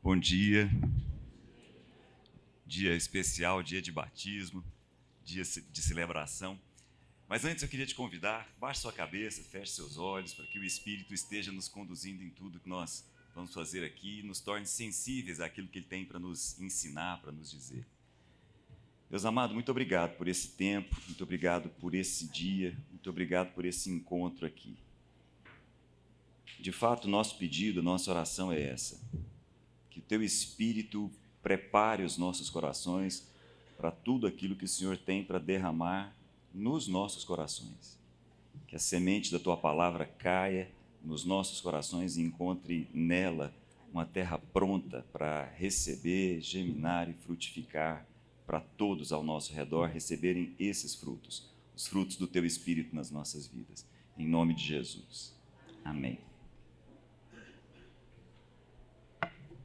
Bom dia, dia especial, dia de batismo, dia de celebração. Mas antes eu queria te convidar, baixe sua cabeça, feche seus olhos, para que o Espírito esteja nos conduzindo em tudo que nós vamos fazer aqui, nos torne sensíveis àquilo que Ele tem para nos ensinar, para nos dizer. Deus amado, muito obrigado por esse tempo, muito obrigado por esse dia, muito obrigado por esse encontro aqui. De fato, nosso pedido, nossa oração é essa: que o Teu Espírito prepare os nossos corações para tudo aquilo que o Senhor tem para derramar nos nossos corações. Que a semente da Tua palavra caia nos nossos corações e encontre nela uma terra pronta para receber, germinar e frutificar, para todos ao nosso redor receberem esses frutos, os frutos do Teu Espírito nas nossas vidas. Em nome de Jesus. Amém.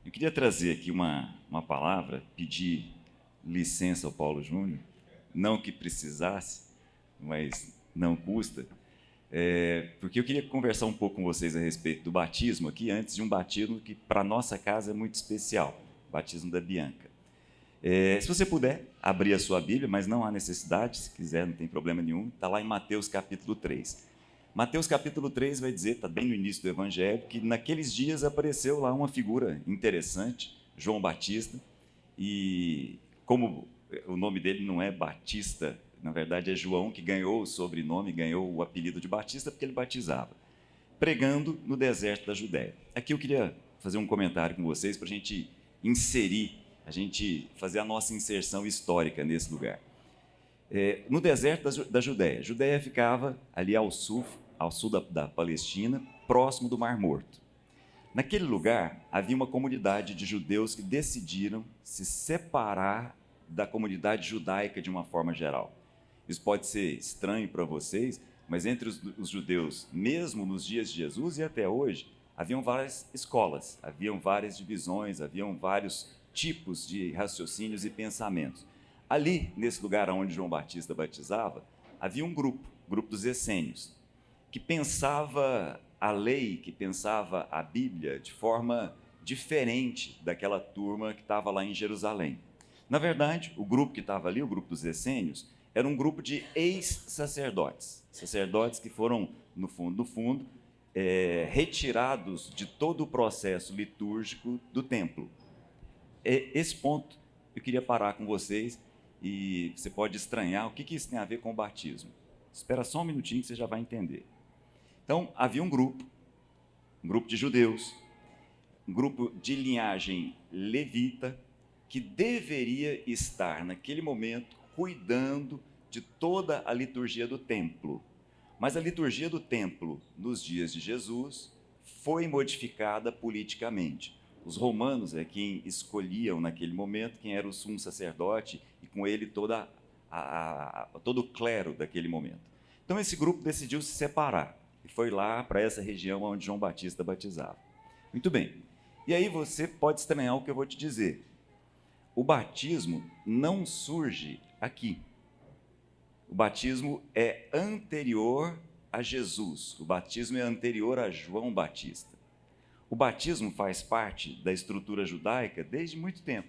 Eu queria trazer aqui uma palavra, pedir licença ao Paulo Júnior, não que precisasse, mas não custa, porque eu queria conversar um pouco com vocês a respeito do batismo aqui, antes de um batismo que para nossa casa é muito especial, o batismo da Bianca. Se você puder, abrir a sua Bíblia, mas não há necessidade, se quiser, não tem problema nenhum, está lá em Mateus capítulo 3. Mateus capítulo 3 vai dizer, está bem no início do Evangelho, que naqueles dias apareceu lá uma figura interessante, João Batista, e como o nome dele não é Batista, na verdade é João, que ganhou o sobrenome, ganhou o apelido de Batista porque ele batizava, pregando no deserto da Judéia. Aqui eu queria fazer um comentário com vocês para a gente inserir, a gente fazer a nossa inserção histórica nesse lugar. No deserto da Judéia. A Judéia ficava ali ao sul da Palestina, próximo do Mar Morto. Naquele lugar, havia uma comunidade de judeus que decidiram se separar da comunidade judaica de uma forma geral. Isso pode ser estranho para vocês, mas entre os judeus, mesmo nos dias de Jesus e até hoje, haviam várias escolas, haviam várias divisões, haviam vários tipos de raciocínios e pensamentos. Ali, nesse lugar onde João Batista batizava, havia um grupo dos essênios, que pensava a lei, que pensava a Bíblia de forma diferente daquela turma que estava lá em Jerusalém. Na verdade, o grupo que estava ali, o grupo dos essênios, era um grupo de ex-sacerdotes, sacerdotes que foram, no fundo, retirados de todo o processo litúrgico do templo. Esse ponto eu queria parar com vocês. E você pode estranhar o que isso tem a ver com o batismo. Espera só um minutinho que você já vai entender. Então, havia um grupo de judeus, um grupo de linhagem levita, que deveria estar, naquele momento, cuidando de toda a liturgia do templo. Mas a liturgia do templo, nos dias de Jesus, foi modificada politicamente. Os romanos é quem escolhiam naquele momento quem era o sumo sacerdote e com ele todo o clero daquele momento. Então esse grupo decidiu se separar e foi lá para essa região onde João Batista batizava. Muito bem. E aí você pode estranhar o que eu vou te dizer. O batismo não surge aqui. O batismo é anterior a Jesus. O batismo é anterior a João Batista. O batismo faz parte da estrutura judaica desde muito tempo.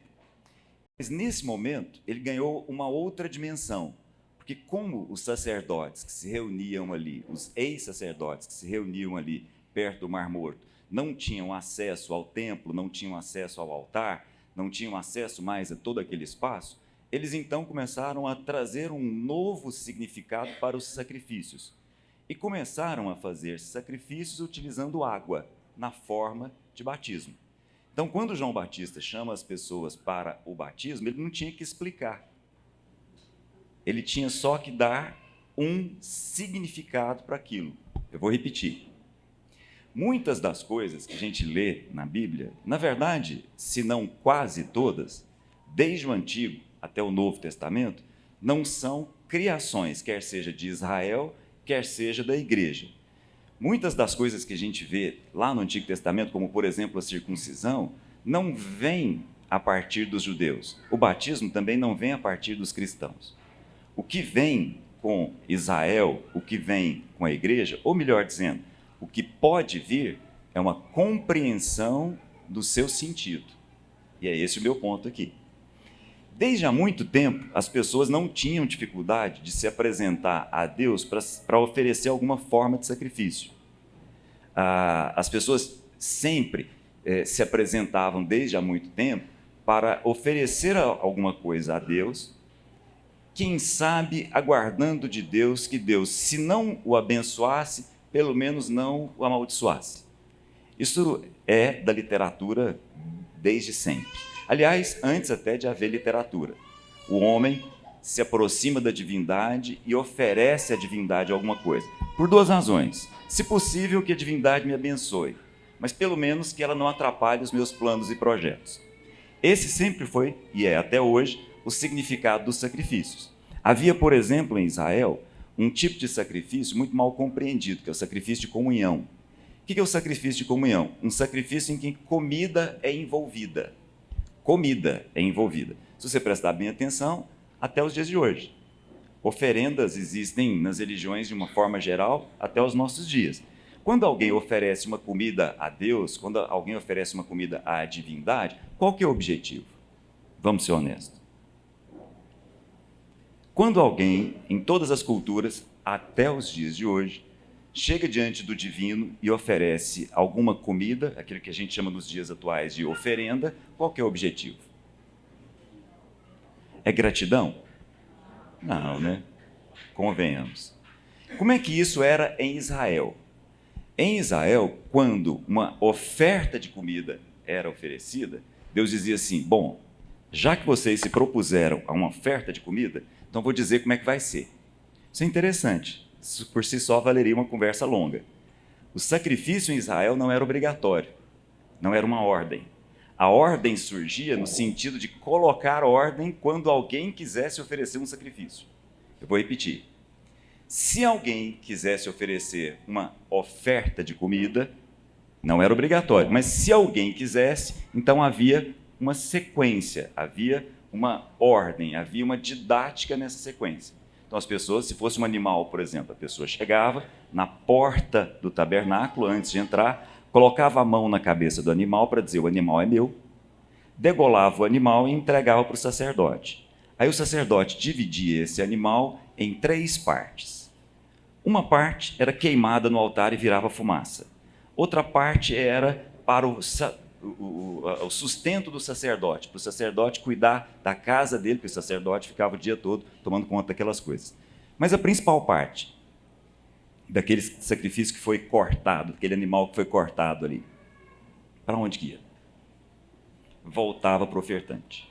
Mas, nesse momento, ele ganhou uma outra dimensão. Porque como os sacerdotes que se reuniam ali, os ex-sacerdotes que se reuniam ali perto do Mar Morto, não tinham acesso ao templo, não tinham acesso ao altar, não tinham acesso mais a todo aquele espaço, eles então começaram a trazer um novo significado para os sacrifícios. E começaram a fazer sacrifícios utilizando água, na forma de batismo. Então, quando João Batista chama as pessoas para o batismo, ele não tinha que explicar. Ele tinha só que dar um significado para aquilo. Eu vou repetir. Muitas das coisas que a gente lê na Bíblia, na verdade, se não quase todas, desde o Antigo até o Novo Testamento, não são criações, quer seja de Israel, quer seja da igreja. Muitas das coisas que a gente vê lá no Antigo Testamento, como, por exemplo, a circuncisão, não vem a partir dos judeus. O batismo também não vem a partir dos cristãos. O que vem com Israel, o que vem com a igreja, ou melhor dizendo, o que pode vir é uma compreensão do seu sentido. E é esse o meu ponto aqui. Desde há muito tempo, as pessoas não tinham dificuldade de se apresentar a Deus para oferecer alguma forma de sacrifício. As pessoas sempre se apresentavam desde há muito tempo para oferecer alguma coisa a Deus, quem sabe aguardando de Deus que Deus, se não o abençoasse, pelo menos não o amaldiçoasse. Isso é da literatura desde sempre. Aliás, antes até de haver literatura. O homem se aproxima da divindade e oferece à divindade alguma coisa. Por duas razões. Se possível, que a divindade me abençoe, mas pelo menos que ela não atrapalhe os meus planos e projetos. Esse sempre foi, e é até hoje, o significado dos sacrifícios. Havia, por exemplo, em Israel, um tipo de sacrifício muito mal compreendido, que é o sacrifício de comunhão. O que é o sacrifício de comunhão? Um sacrifício em que comida é envolvida. Comida é envolvida. Se você prestar bem atenção, até os dias de hoje. Oferendas existem nas religiões de uma forma geral até os nossos dias. Quando alguém oferece uma comida a Deus, quando alguém oferece uma comida à divindade, qual que é o objetivo? Vamos ser honestos. Quando alguém, em todas as culturas, até os dias de hoje, chega diante do divino e oferece alguma comida, aquilo que a gente chama nos dias atuais de oferenda, qual que é o objetivo? É gratidão? Não, né? Convenhamos. Como é que isso era em Israel? Em Israel, quando uma oferta de comida era oferecida, Deus dizia assim: bom, já que vocês se propuseram a uma oferta de comida, então vou dizer como é que vai ser. Isso é interessante. Isso por si só valeria uma conversa longa. O sacrifício em Israel não era obrigatório, não era uma ordem. A ordem surgia no sentido de colocar ordem quando alguém quisesse oferecer um sacrifício. Eu vou repetir. Se alguém quisesse oferecer uma oferta de comida, não era obrigatório, mas se alguém quisesse, então havia uma sequência, havia uma ordem, havia uma didática nessa sequência. Então as pessoas, se fosse um animal, por exemplo, a pessoa chegava na porta do tabernáculo antes de entrar, colocava a mão na cabeça do animal para dizer: o animal é meu, degolava o animal e entregava para o sacerdote. Aí o sacerdote dividia esse animal em 3 partes. Uma parte era queimada no altar e virava fumaça. Outra parte era para o sustento do sacerdote, para o sacerdote cuidar da casa dele, porque o sacerdote ficava o dia todo tomando conta daquelas coisas. Mas a principal parte daquele sacrifício que foi cortado, aquele animal que foi cortado ali, para onde que ia? Voltava para o ofertante.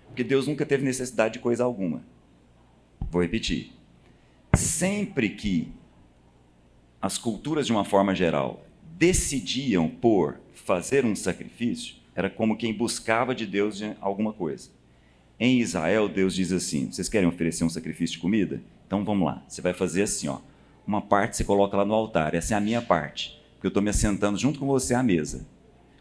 Porque Deus nunca teve necessidade de coisa alguma. Vou repetir. Sempre que as culturas, de uma forma geral, decidiam por fazer um sacrifício, era como quem buscava de Deus alguma coisa. Em Israel, Deus diz assim: vocês querem oferecer um sacrifício de comida? Então vamos lá, você vai fazer assim, ó. Uma parte você coloca lá no altar, essa é a minha parte, porque eu estou me assentando junto com você à mesa.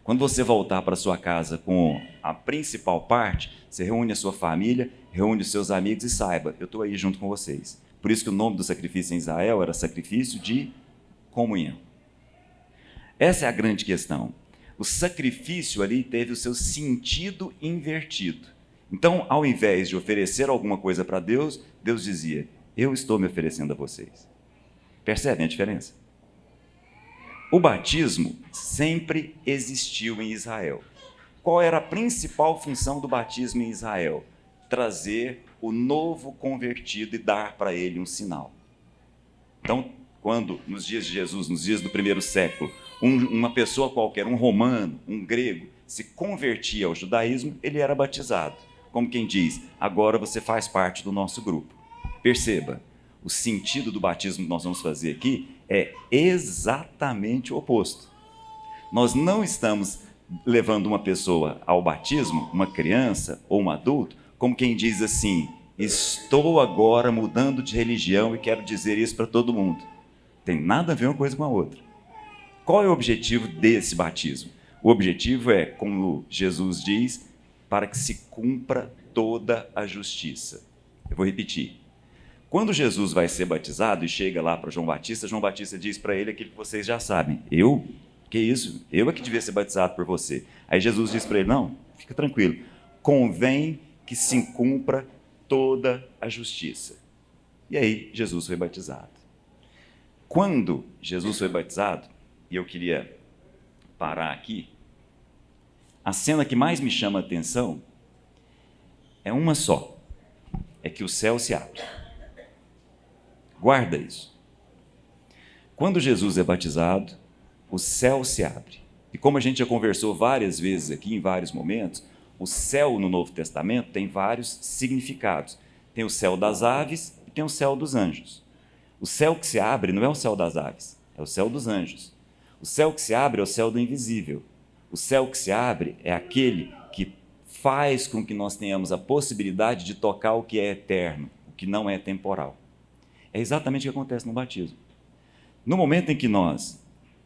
Quando você voltar para sua casa com a principal parte, você reúne a sua família, reúne os seus amigos e saiba, eu estou aí junto com vocês. Por isso que o nome do sacrifício em Israel era sacrifício de comunhão. Essa é a grande questão. O sacrifício ali teve o seu sentido invertido. Então, ao invés de oferecer alguma coisa para Deus, Deus dizia: eu estou me oferecendo a vocês. Percebem a diferença? O batismo sempre existiu em Israel. Qual era a principal função do batismo em Israel? Trazer o novo convertido e dar para ele um sinal. Então, quando, nos dias de Jesus, nos dias do primeiro século, uma pessoa qualquer, um romano, um grego, se convertia ao judaísmo, ele era batizado. Como quem diz: agora você faz parte do nosso grupo. Perceba, o sentido do batismo que nós vamos fazer aqui é exatamente o oposto. Nós não estamos levando uma pessoa ao batismo, uma criança ou um adulto, como quem diz assim: estou agora mudando de religião e quero dizer isso para todo mundo. Tem nada a ver uma coisa com a outra. Qual é o objetivo desse batismo? O objetivo é, como Jesus diz, para que se cumpra toda a justiça. Eu vou repetir. Quando Jesus vai ser batizado e chega lá para João Batista diz para ele aquilo que vocês já sabem: eu Que isso? Eu é que devia ser batizado por você. Aí Jesus disse para ele, não, fica tranquilo, convém que se cumpra toda a justiça. E aí Jesus foi batizado. Quando Jesus foi batizado, e eu queria parar aqui, a cena que mais me chama a atenção é uma só, é que o céu se abre. Guarda isso. Quando Jesus é batizado, o céu se abre. E como a gente já conversou várias vezes aqui, em vários momentos, o céu no Novo Testamento tem vários significados. Tem o céu das aves e tem o céu dos anjos. O céu que se abre não é o céu das aves, é o céu dos anjos. O céu que se abre é o céu do invisível. O céu que se abre é aquele que faz com que nós tenhamos a possibilidade de tocar o que é eterno, o que não é temporal. É exatamente o que acontece no batismo. No momento em que nós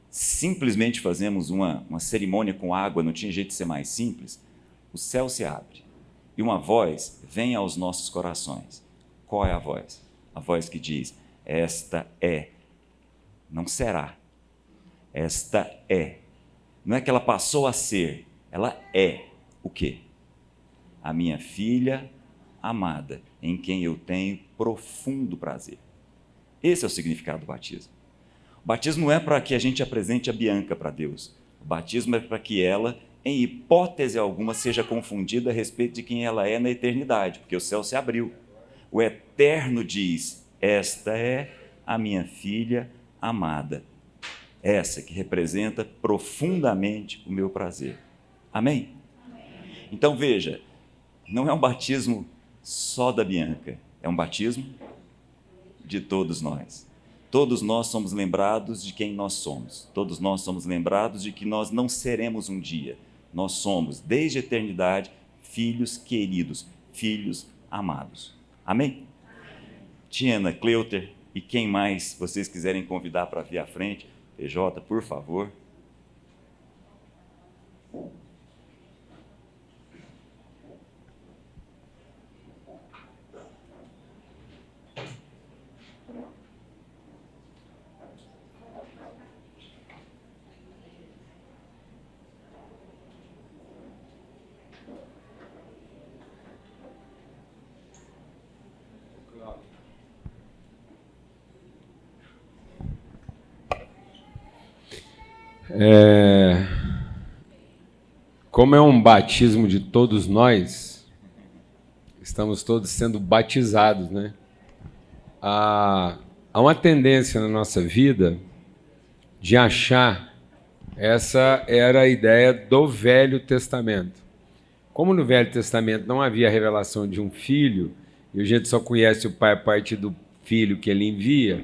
simplesmente fazemos uma cerimônia com água, não tinha jeito de ser mais simples, o céu se abre e uma voz vem aos nossos corações. Qual é a voz? A voz que diz, esta é, não será, esta é. Não é que ela passou a ser, ela é o quê? A minha filha amada, em quem eu tenho profundo prazer. Esse é o significado do batismo. O batismo não é para que a gente apresente a Bianca para Deus. O batismo é para que ela, em hipótese alguma, seja confundida a respeito de quem ela é na eternidade, porque o céu se abriu. O eterno diz, esta é a minha filha amada. Essa que representa profundamente o meu prazer. Amém? Então veja, não é um batismo só da Bianca, é um batismo de todos nós. Todos nós somos lembrados de quem nós somos. Todos nós somos lembrados de que nós não seremos um dia. Nós somos, desde a eternidade, filhos queridos, filhos amados. Amém? Tiana, Cleuter e quem mais vocês quiserem convidar para vir à frente, PJ, por favor. Como é um batismo de todos nós, estamos todos sendo batizados, né? Há uma tendência na nossa vida de achar, essa era a ideia do Velho Testamento. Como no Velho Testamento não havia revelação de um filho, e a gente só conhece o pai a partir do filho que ele envia,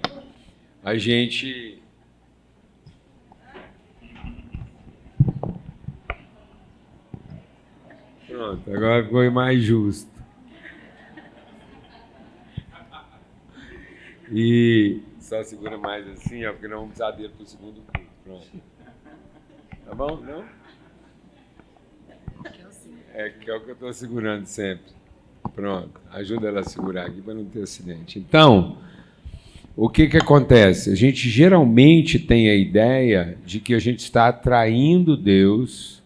a gente... Pronto, agora ficou mais justo. E só segura mais assim, ó, porque não vamos precisar dele para o segundo culto. Pronto. Tá bom? Não? É que é o que eu estou segurando sempre. Pronto. Ajuda ela a segurar aqui para não ter acidente. Então, o que acontece? A gente geralmente tem a ideia de que a gente está atraindo Deus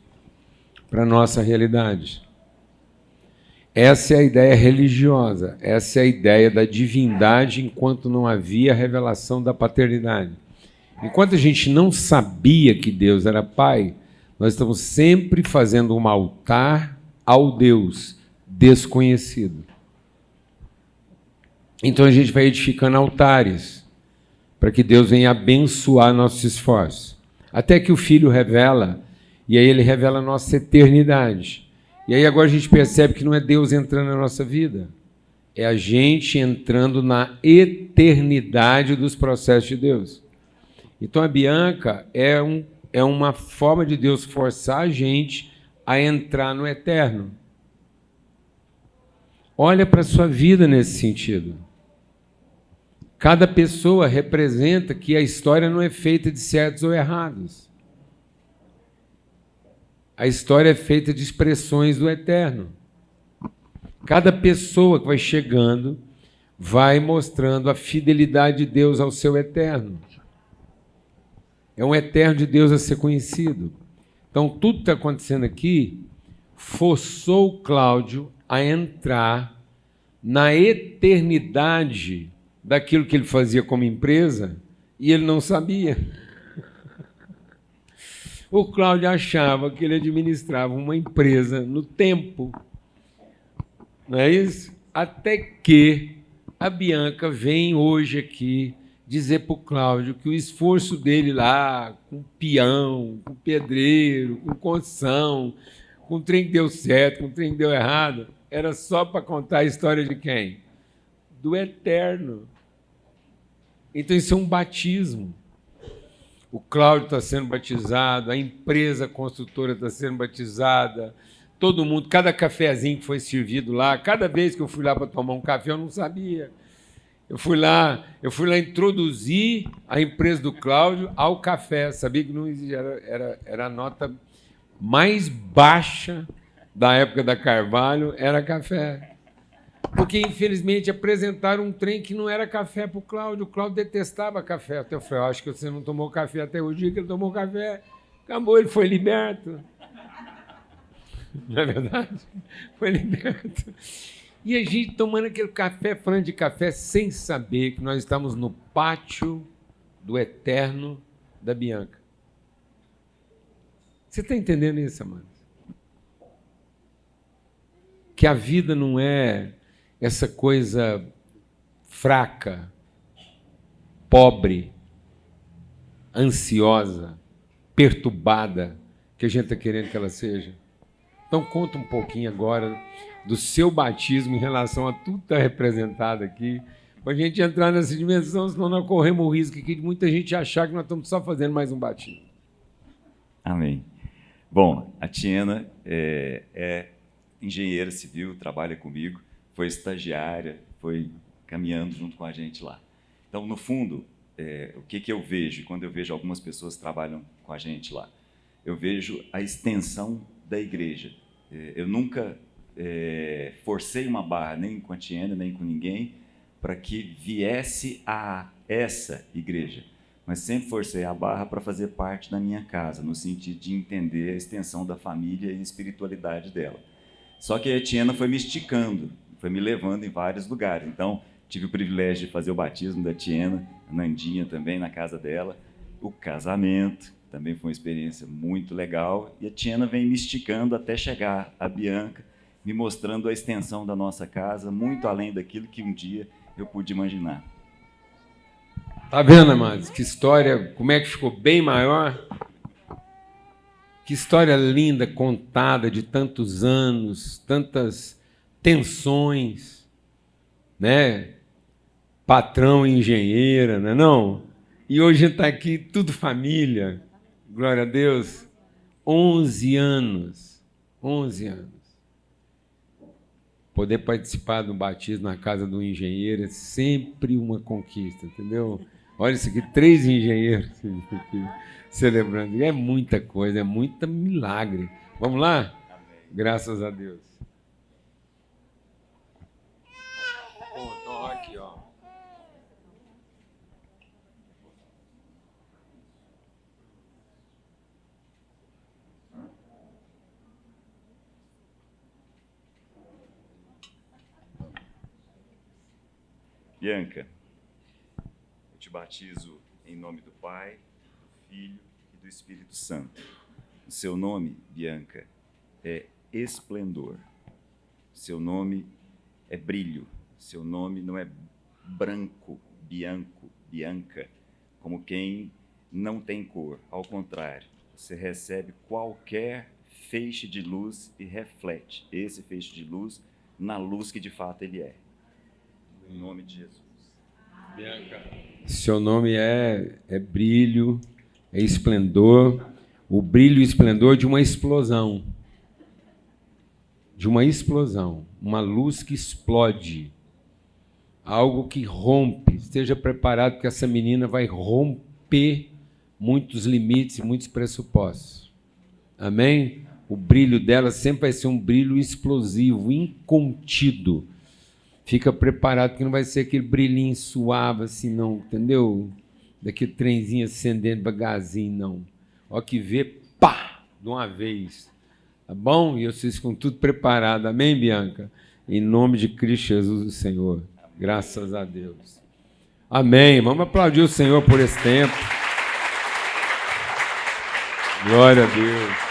para a nossa realidade. Essa é a ideia religiosa, essa é a ideia da divindade enquanto não havia revelação da paternidade. Enquanto a gente não sabia que Deus era Pai, nós estamos sempre fazendo um altar ao Deus desconhecido. Então a gente vai edificando altares para que Deus venha abençoar nossos esforços. Até que o Filho revela, e aí ele revela a nossa eternidade. E aí agora a gente percebe que não é Deus entrando na nossa vida, é a gente entrando na eternidade dos processos de Deus. Então a Bianca é uma forma de Deus forçar a gente a entrar no eterno. Olha para a sua vida nesse sentido. Cada pessoa representa que a história não é feita de certos ou errados. A história é feita de expressões do eterno. Cada pessoa que vai chegando vai mostrando a fidelidade de Deus ao seu eterno. É um eterno de Deus a ser conhecido. Então, tudo que está acontecendo aqui forçou o Cláudio a entrar na eternidade daquilo que ele fazia como empresa e ele não sabia. O Cláudio achava que ele administrava uma empresa no tempo. Não é isso? Até que a Bianca vem hoje aqui dizer para o Cláudio que o esforço dele lá, com peão, com pedreiro, com construção, com trem que deu certo, com trem que deu errado, era só para contar a história de quem? Do Eterno. Então isso é um batismo. O Cláudio está sendo batizado, a empresa construtora está sendo batizada, todo mundo, cada cafezinho que foi servido lá, cada vez que eu fui lá para tomar um café, eu não sabia. Eu fui lá introduzir a empresa do Cláudio ao café. Sabia que não existia, era a nota mais baixa da época da Carvalho, era café. Porque, infelizmente, apresentaram um trem que não era café para o Cláudio. O Cláudio detestava café. Até eu falei, acho que você não tomou café até o dia que ele tomou café. Acabou, ele foi liberto. Não é verdade? Foi liberto. E a gente tomando aquele café, falando de café, sem saber que nós estamos no pátio do Eterno da Bianca. Você está entendendo isso, amados? Que a vida não é essa coisa fraca, pobre, ansiosa, perturbada que a gente está querendo que ela seja. Então conta um pouquinho agora do seu batismo em relação a tudo que está representado aqui, para a gente entrar nessa dimensão, senão nós corremos o risco aqui de muita gente achar que nós estamos só fazendo mais um batismo. Amém. Bom, a Tiena é engenheira civil, trabalha comigo, foi estagiária, foi caminhando junto com a gente lá. Então, no fundo, o que eu vejo, quando eu vejo algumas pessoas que trabalham com a gente lá, eu vejo a extensão da igreja. Eu nunca forcei uma barra, nem com a Tiena, nem com ninguém, para que viesse a essa igreja. Mas sempre forcei a barra para fazer parte da minha casa, no sentido de entender a extensão da família e a espiritualidade dela. Só que a Tiena foi me esticando, foi me levando em vários lugares. Então, tive o privilégio de fazer o batismo da Tiena, a Nandinha também, na casa dela, o casamento, também foi uma experiência muito legal, e a Tiena vem me esticando até chegar a Bianca, me mostrando a extensão da nossa casa, muito além daquilo que um dia eu pude imaginar. Tá vendo, amados? Que história, como é que ficou bem maior? Que história linda, contada de tantos anos, tantas tensões, né? Patrão e engenheira, não é não? E hoje está aqui tudo família, glória a Deus. 11 anos, 11 anos. Poder participar do batismo na casa do engenheiro é sempre uma conquista, entendeu? Olha isso aqui, 3 engenheiros celebrando. É muita coisa, é muito milagre. Vamos lá? Amém. Graças a Deus. Ó, aqui, ó. Bianca, eu te batizo em nome do Pai, do Filho e do Espírito Santo. O seu nome, Bianca, é esplendor. Seu nome é brilho. Seu nome não é branco, bianco, bianca, como quem não tem cor. Ao contrário, você recebe qualquer feixe de luz e reflete esse feixe de luz na luz que de fato ele é. Em nome de Jesus. Bianca. Seu nome é brilho, é esplendor, o brilho e esplendor de uma explosão. De uma explosão, uma luz que explode, algo que rompe. Esteja preparado que essa menina vai romper muitos limites e muitos pressupostos. Amém? O brilho dela sempre vai ser um brilho explosivo, incontido. Fica preparado que não vai ser aquele brilhinho suave assim, não, entendeu? daquele trenzinho acendendo devagarzinho, não. Ó que vê, pá, de uma vez. Tá bom? E vocês com tudo preparado. Amém, Bianca? Em nome de Cristo Jesus, o Senhor. Graças a Deus. Amém. Vamos aplaudir o Senhor por esse tempo. Glória a Deus.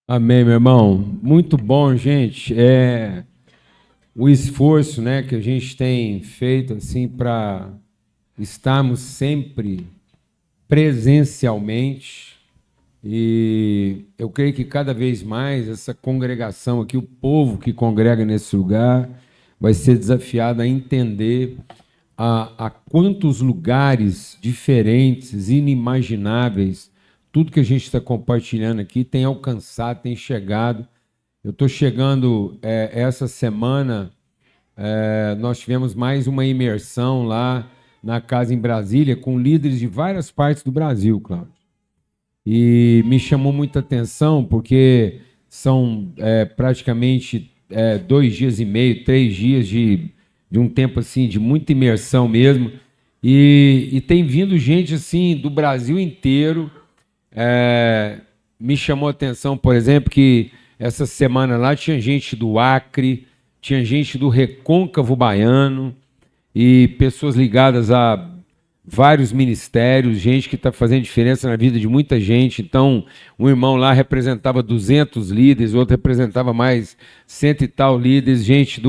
Amém, meu irmão. Muito bom, gente. O esforço, né, que a gente tem feito assim para estarmos sempre presencialmente. E eu creio que cada vez mais essa congregação aqui, o povo que congrega nesse lugar, vai ser desafiado a entender a quantos lugares diferentes, inimagináveis, tudo que a gente está compartilhando aqui tem alcançado, tem chegado. Eu estou chegando essa semana, nós tivemos mais uma imersão lá na casa em Brasília com líderes de várias partes do Brasil, Cláudio. E me chamou muita atenção porque são praticamente 2 dias e meio, 3 dias de um tempo assim de muita imersão mesmo. E tem vindo gente assim do Brasil inteiro. Me chamou a atenção, por exemplo, que essa semana lá tinha gente do Acre, tinha gente do Recôncavo Baiano e pessoas ligadas a vários ministérios, gente que está fazendo diferença na vida de muita gente. Então, um irmão lá representava 200 líderes, outro representava mais 100 e tal líderes, gente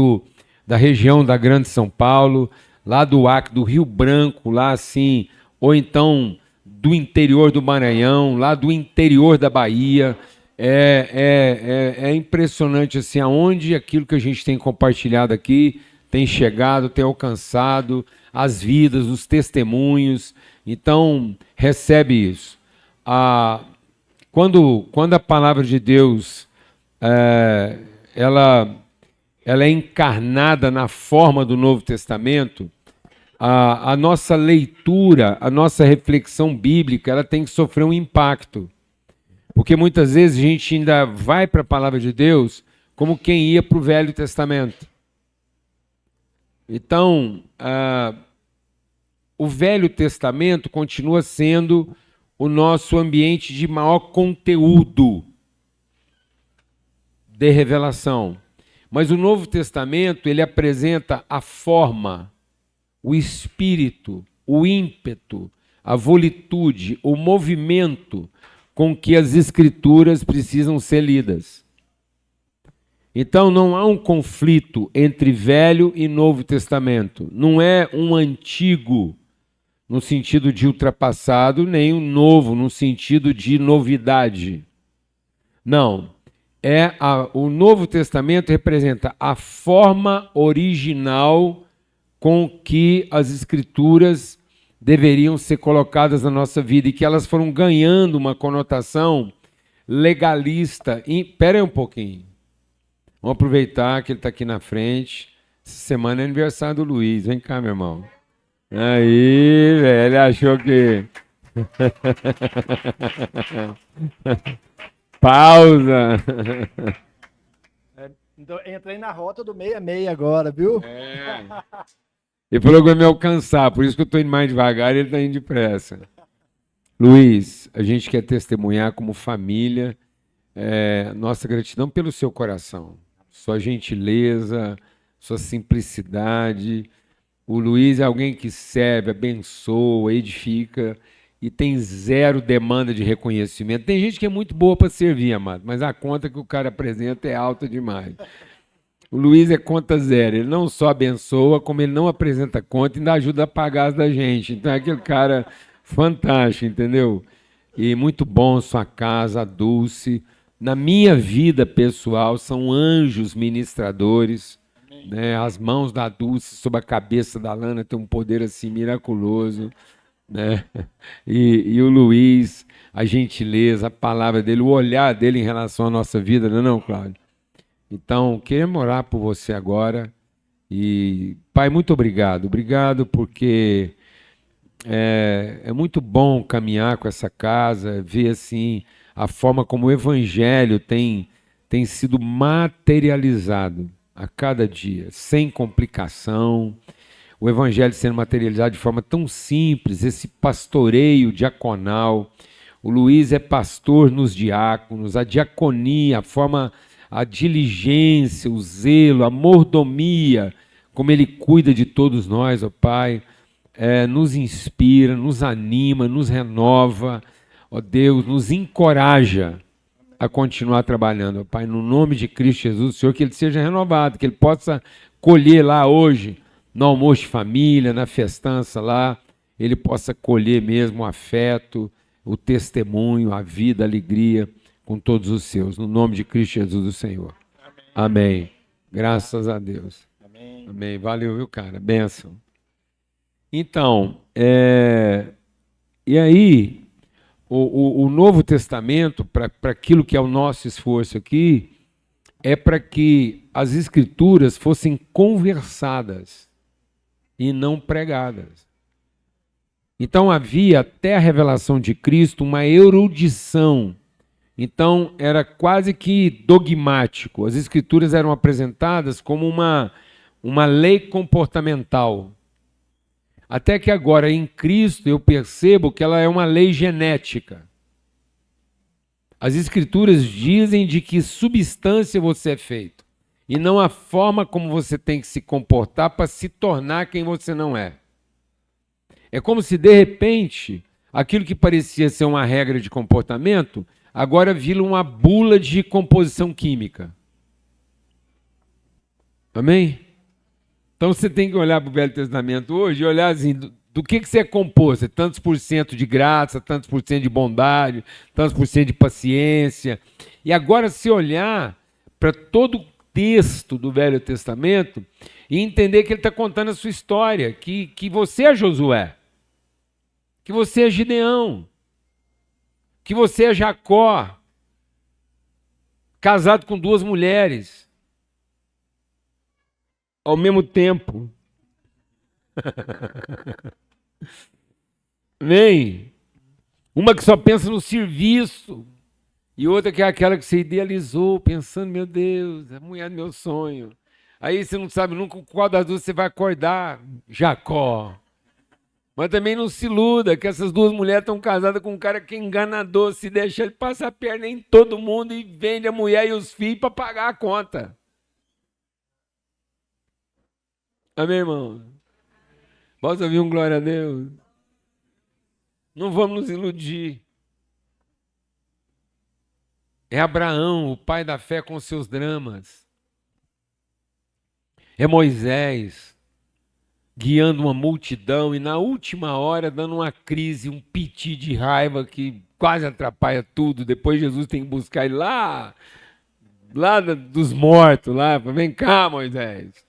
da região da Grande São Paulo, lá do Acre, do Rio Branco, lá assim, ou então do interior do Maranhão, lá do interior da Bahia. É impressionante assim, aonde aquilo que a gente tem compartilhado aqui tem chegado, tem alcançado as vidas, os testemunhos. Então, recebe isso. Quando a palavra de Deus ela é encarnada na forma do Novo Testamento, a nossa leitura, a nossa reflexão bíblica, ela tem que sofrer um impacto. Porque muitas vezes a gente ainda vai para a palavra de Deus como quem ia para o Velho Testamento. Então, o Velho Testamento continua sendo o nosso ambiente de maior conteúdo de revelação. Mas o Novo Testamento, ele apresenta a forma, o espírito, o ímpeto, a volitude, o movimento com que as Escrituras precisam ser lidas. Então não há um conflito entre Velho e Novo Testamento. Não é um antigo no sentido de ultrapassado, nem um novo no sentido de novidade. Não. O Novo Testamento representa a forma original com que as Escrituras deveriam ser colocadas na nossa vida e que elas foram ganhando uma conotação legalista. Espera aí um pouquinho. Vamos aproveitar que ele está aqui na frente. Essa semana é aniversário do Luiz. Vem cá, meu irmão. Aí, velho, ele achou que... Pausa. Então, entrei na rota do 66 agora, viu? Ele falou que vai me alcançar, por isso que eu estou indo mais devagar e ele está indo depressa. Luiz, a gente quer testemunhar como família nossa gratidão pelo seu coração, sua gentileza, sua simplicidade. O Luiz é alguém que serve, abençoa, edifica e tem zero demanda de reconhecimento. Tem gente que é muito boa para servir, amado, mas a conta que o cara apresenta é alta demais. O Luiz é conta zero. Ele não só abençoa, como ele não apresenta conta e ainda ajuda a pagar as da gente. Então é aquele cara fantástico, entendeu? E muito bom sua casa, a Dulce. Na minha vida pessoal, são anjos ministradores. Né? As mãos da Dulce sobre a cabeça da Lana tem um poder assim miraculoso. Né? E o Luiz, a gentileza, a palavra dele, o olhar dele em relação à nossa vida, não é não, Cláudio? Então, queremos orar por você agora. E, Pai, muito obrigado. Obrigado porque é muito bom caminhar com essa casa, ver assim a forma como o Evangelho tem sido materializado a cada dia, sem complicação. O Evangelho sendo materializado de forma tão simples, esse pastoreio diaconal. O Luiz é pastor nos diáconos, a diaconia, a diligência, o zelo, a mordomia, como ele cuida de todos nós, ó Pai, nos inspira, nos anima, nos renova, ó Deus, nos encoraja a continuar trabalhando, ó Pai, no nome de Cristo Jesus, Senhor, que ele seja renovado, que ele possa colher lá hoje, no almoço de família, na festança lá, ele possa colher mesmo o afeto, o testemunho, a vida, a alegria com todos os seus, no nome de Cristo Jesus, o Senhor. Amém. Amém. Graças a Deus. Amém. Amém. Valeu, viu, cara? Bênção. Então, e aí, o Novo Testamento, para aquilo que é o nosso esforço aqui, é para que as Escrituras fossem conversadas e não pregadas. Então havia até a revelação de Cristo uma erudição. Então era quase que dogmático. As Escrituras eram apresentadas como uma lei comportamental. Até que agora em Cristo eu percebo que ela é uma lei genética. As Escrituras dizem de que substância você é feito e não a forma como você tem que se comportar para se tornar quem você não é. É como se, de repente, aquilo que parecia ser uma regra de comportamento, agora vira uma bula de composição química. Amém? Então você tem que olhar para o Velho Testamento hoje e olhar assim, do que você é composto? Tantos por cento de graça, tantos por cento de bondade, tantos por cento de paciência. E agora se olhar para todo o texto do Velho Testamento e entender que ele está contando a sua história, que você é Josué, que você é Gideão, que você é Jacó, casado com 2 mulheres, ao mesmo tempo. Vem. Uma que só pensa no serviço e outra que é aquela que você idealizou, pensando, meu Deus, a mulher do meu sonho. Aí você não sabe nunca qual das duas você vai acordar, Jacó. Mas também não se iluda que essas 2 mulheres estão casadas com um cara que é enganador, se deixa ele passar a perna em todo mundo e vende a mulher e os filhos para pagar a conta. Amém, irmão? Posso ouvir um glória a Deus? Não vamos nos iludir. É Abraão, o pai da fé com seus dramas. É Moisés guiando uma multidão e na última hora dando uma crise, um piti de raiva que quase atrapalha tudo. Depois Jesus tem que buscar ele lá dos mortos, lá. Vem cá, Moisés.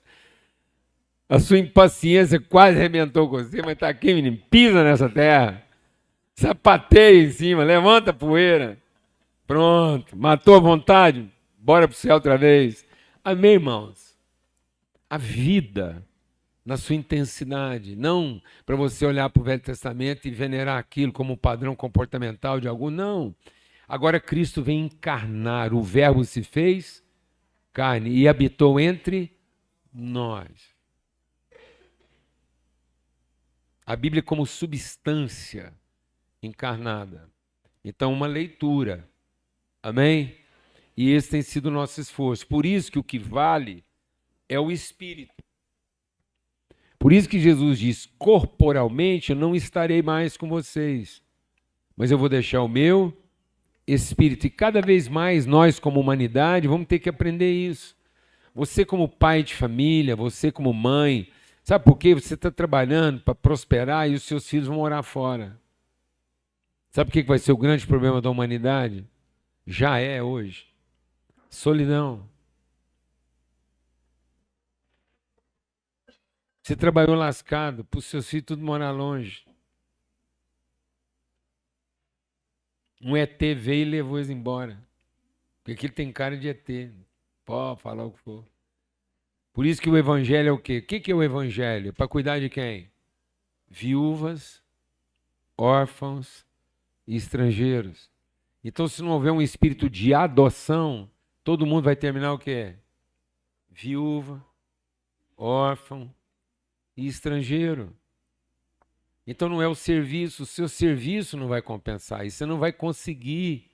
A sua impaciência quase arrebentou com você, mas está aqui, menino. Pisa nessa terra. Sapateia em cima, levanta a poeira. Pronto, matou a vontade? Bora para o céu outra vez. Amém, irmãos? A vida na sua intensidade, não para você olhar para o Velho Testamento e venerar aquilo como padrão comportamental de algum, não. Agora Cristo vem encarnar, o Verbo se fez carne e habitou entre nós. A Bíblia como substância encarnada. Então, uma leitura. Amém? E esse tem sido o nosso esforço. Por isso que o que vale é o espírito. Por isso que Jesus diz, corporalmente eu não estarei mais com vocês, mas eu vou deixar o meu espírito. E cada vez mais nós, como humanidade, vamos ter que aprender isso. Você como pai de família, você como mãe, sabe por quê? Você está trabalhando para prosperar e os seus filhos vão morar fora. Sabe o que vai ser o grande problema da humanidade? Já é hoje. Solidão. Você trabalhou lascado para os seus filhos tudo morar longe. Um ET veio e levou eles embora. Porque aquilo tem cara de ET. Pode falar o que for. Por isso que o evangelho é o quê? O que é o evangelho? Para cuidar de quem? Viúvas, órfãos e estrangeiros. Então, se não houver um espírito de adoção, todo mundo vai terminar o quê? Viúva, órfão e estrangeiro. Então não é o serviço, o seu serviço não vai compensar. E você não vai conseguir.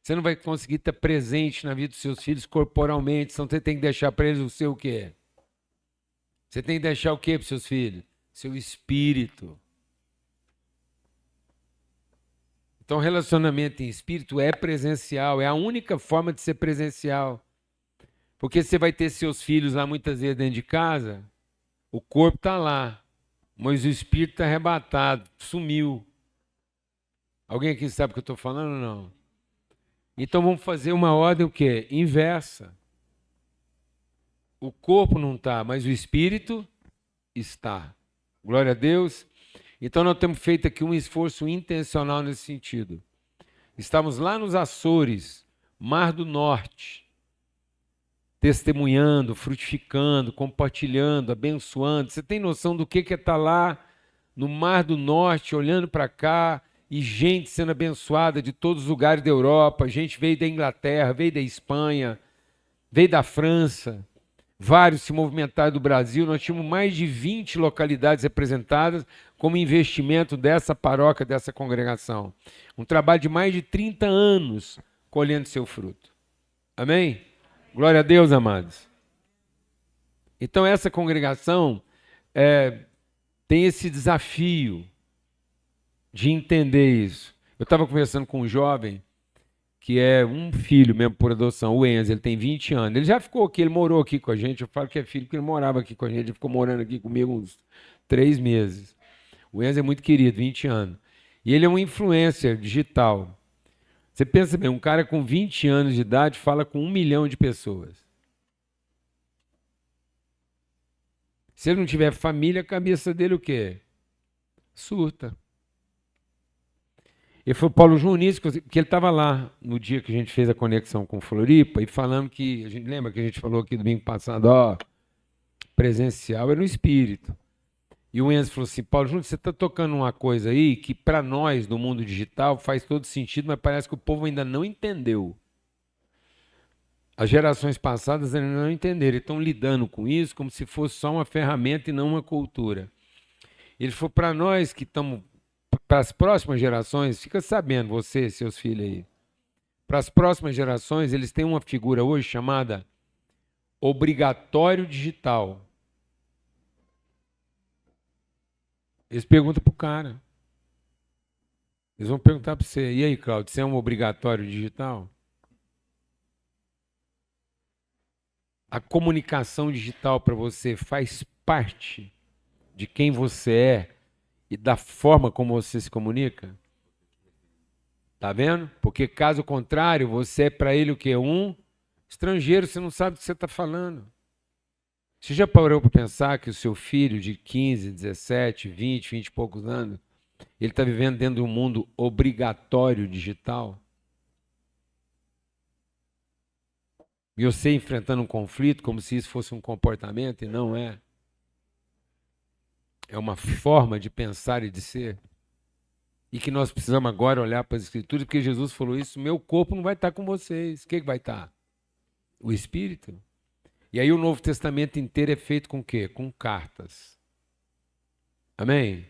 Você não vai conseguir estar presente na vida dos seus filhos corporalmente. Então você tem que deixar para eles o seu quê? Você tem que deixar o quê para os seus filhos? Seu espírito. Então relacionamento em espírito é presencial. É a única forma de ser presencial. Porque você vai ter seus filhos lá muitas vezes dentro de casa, o corpo está lá, mas o espírito está arrebatado, sumiu. Alguém aqui sabe o que eu estou falando ou não? Então vamos fazer uma ordem o quê? Inversa. O corpo não está, mas o espírito está. Glória a Deus. Então nós temos feito aqui um esforço intencional nesse sentido. Estamos lá nos Açores, Mar do Norte, testemunhando, frutificando, compartilhando, abençoando. Você tem noção do que é estar lá no Mar do Norte, olhando para cá, e gente sendo abençoada de todos os lugares da Europa, gente veio da Inglaterra, veio da Espanha, veio da França, vários se movimentaram do Brasil. Nós tínhamos mais de 20 localidades representadas como investimento dessa paróquia, dessa congregação. Um trabalho de mais de 30 anos colhendo seu fruto. Amém? Glória a Deus, amados. Então essa congregação tem esse desafio de entender isso. Eu estava conversando com um jovem que é um filho mesmo por adoção, o Enzo, ele tem 20 anos. Ele já ficou aqui, ele morou aqui com a gente. Eu falo que é filho porque ele morava aqui com a gente, ele ficou morando aqui comigo uns 3 meses. O Enzo é muito querido, 20 anos. E ele é um influencer digital. Você pensa bem, um cara com 20 anos de idade fala com 1 milhão de pessoas. Se ele não tiver família, a cabeça dele o quê? Surta. Ele foi o Paulo Junis, que ele estava lá no dia que a gente fez a conexão com Floripa e falando que, a gente lembra que a gente falou aqui domingo passado, presencial é no espírito. E o Enzo falou assim, Paulo Júnior, você está tocando uma coisa aí que para nós do mundo digital faz todo sentido, mas parece que o povo ainda não entendeu. As gerações passadas ainda não entenderam, estão lidando com isso como se fosse só uma ferramenta e não uma cultura. Ele falou, para nós que estamos, para as próximas gerações, fica sabendo, você, seus filhos aí, para as próximas gerações, eles têm uma figura hoje chamada obrigatório digital. Eles perguntam para o cara. Eles vão perguntar para você, e aí, Cláudio, você é um obrigatório digital? A comunicação digital para você faz parte de quem você é e da forma como você se comunica? Tá vendo? Porque caso contrário, você é para ele o quê? Um estrangeiro, você não sabe o que você está falando. Você já parou para pensar que o seu filho de 15, 17, 20 e poucos anos, ele está vivendo dentro de um mundo obrigatório digital? E você enfrentando um conflito como se isso fosse um comportamento, e não é. É uma forma de pensar e de ser. E que nós precisamos agora olhar para as Escrituras, porque Jesus falou isso, meu corpo não vai estar com vocês. O que vai estar? O Espírito. E aí o Novo Testamento inteiro é feito com o quê? Com cartas. Amém?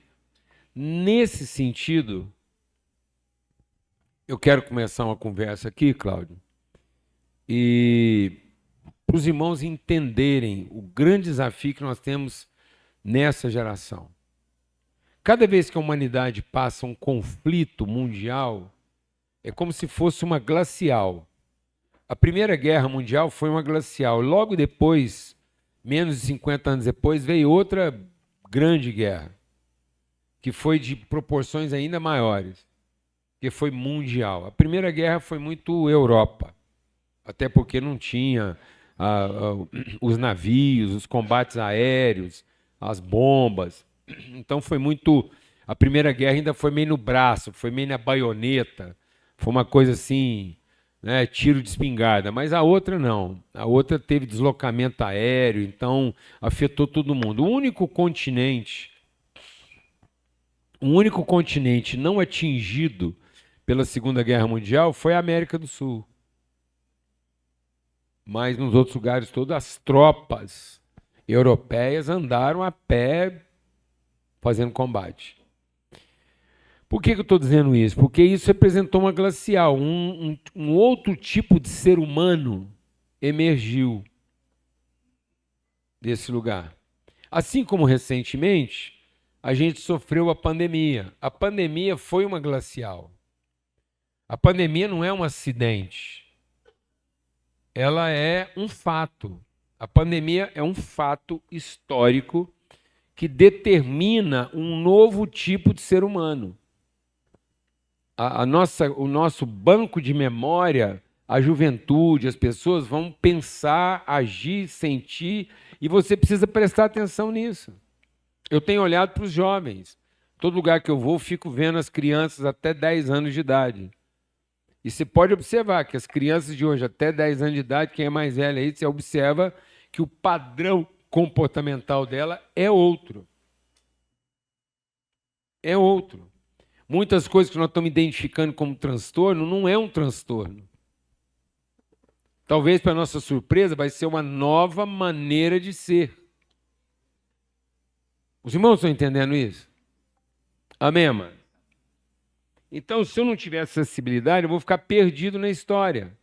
Nesse sentido, eu quero começar uma conversa aqui, Cláudio, e para os irmãos entenderem o grande desafio que nós temos nessa geração. Cada vez que a humanidade passa um conflito mundial, é como se fosse uma glacial. A Primeira Guerra Mundial foi uma glacial. Logo depois, menos de 50 anos depois, veio outra grande guerra, que foi de proporções ainda maiores, que foi mundial. A Primeira Guerra foi muito Europa, até porque não tinha os navios, os combates aéreos, as bombas. Então foi muito... A Primeira Guerra ainda foi meio no braço, foi meio na baioneta, foi uma coisa assim, né, tiro de espingarda. Mas a outra não. A outra teve deslocamento aéreo, então afetou todo mundo. O único continente não atingido pela Segunda Guerra Mundial foi a América do Sul. Mas nos outros lugares todos, as tropas europeias andaram a pé fazendo combate. Por que eu estou dizendo isso? Porque isso representou uma glacial. Um outro tipo de ser humano emergiu desse lugar. Assim como recentemente, a gente sofreu a pandemia. A pandemia foi uma glacial. A pandemia não é um acidente. Ela é um fato. A pandemia é um fato histórico que determina um novo tipo de ser humano. O nosso banco de memória, a juventude, as pessoas vão pensar, agir, sentir, e você precisa prestar atenção nisso. Eu tenho olhado para os jovens. Todo lugar que eu vou, fico vendo as crianças até 10 anos de idade. E você pode observar que as crianças de hoje, até 10 anos de idade, quem é mais velho aí, você observa que o padrão comportamental dela é outro. É outro. Muitas coisas que nós estamos identificando como transtorno não é um transtorno. Talvez, para nossa surpresa, vai ser uma nova maneira de ser. Os irmãos estão entendendo isso? Amém, mano? Então, se eu não tiver acessibilidade, eu vou ficar perdido na história.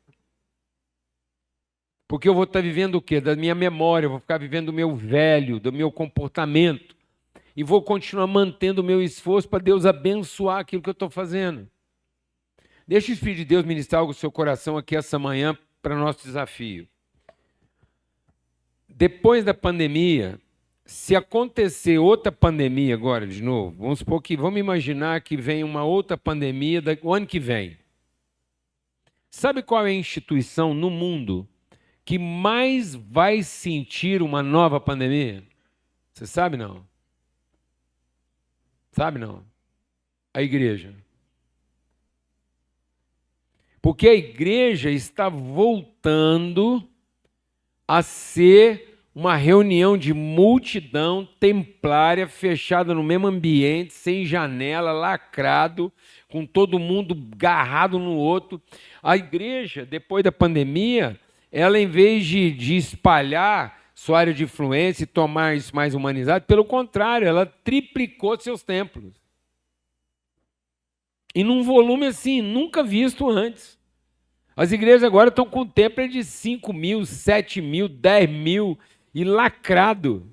Porque eu vou estar vivendo o quê? Da minha memória, eu vou ficar vivendo do meu velho, do meu comportamento. E vou continuar mantendo o meu esforço para Deus abençoar aquilo que eu estou fazendo. Deixa o Espírito de Deus ministrar algo no seu coração aqui essa manhã para nosso desafio. Depois da pandemia, se acontecer outra pandemia agora de novo, vamos imaginar que vem uma outra pandemia o ano que vem. Sabe qual é a instituição no mundo que mais vai sentir uma nova pandemia? Você sabe não? Sabe não? A igreja. Porque a igreja está voltando a ser uma reunião de multidão templária, fechada no mesmo ambiente, sem janela, lacrado, com todo mundo agarrado no outro. A igreja, depois da pandemia, ela, em vez de espalhar sua área de influência e tomar isso mais humanizado, pelo contrário, ela triplicou seus templos. E num volume assim, nunca visto antes. As igrejas agora estão com templo de 5 mil, 7 mil, 10 mil e lacrado.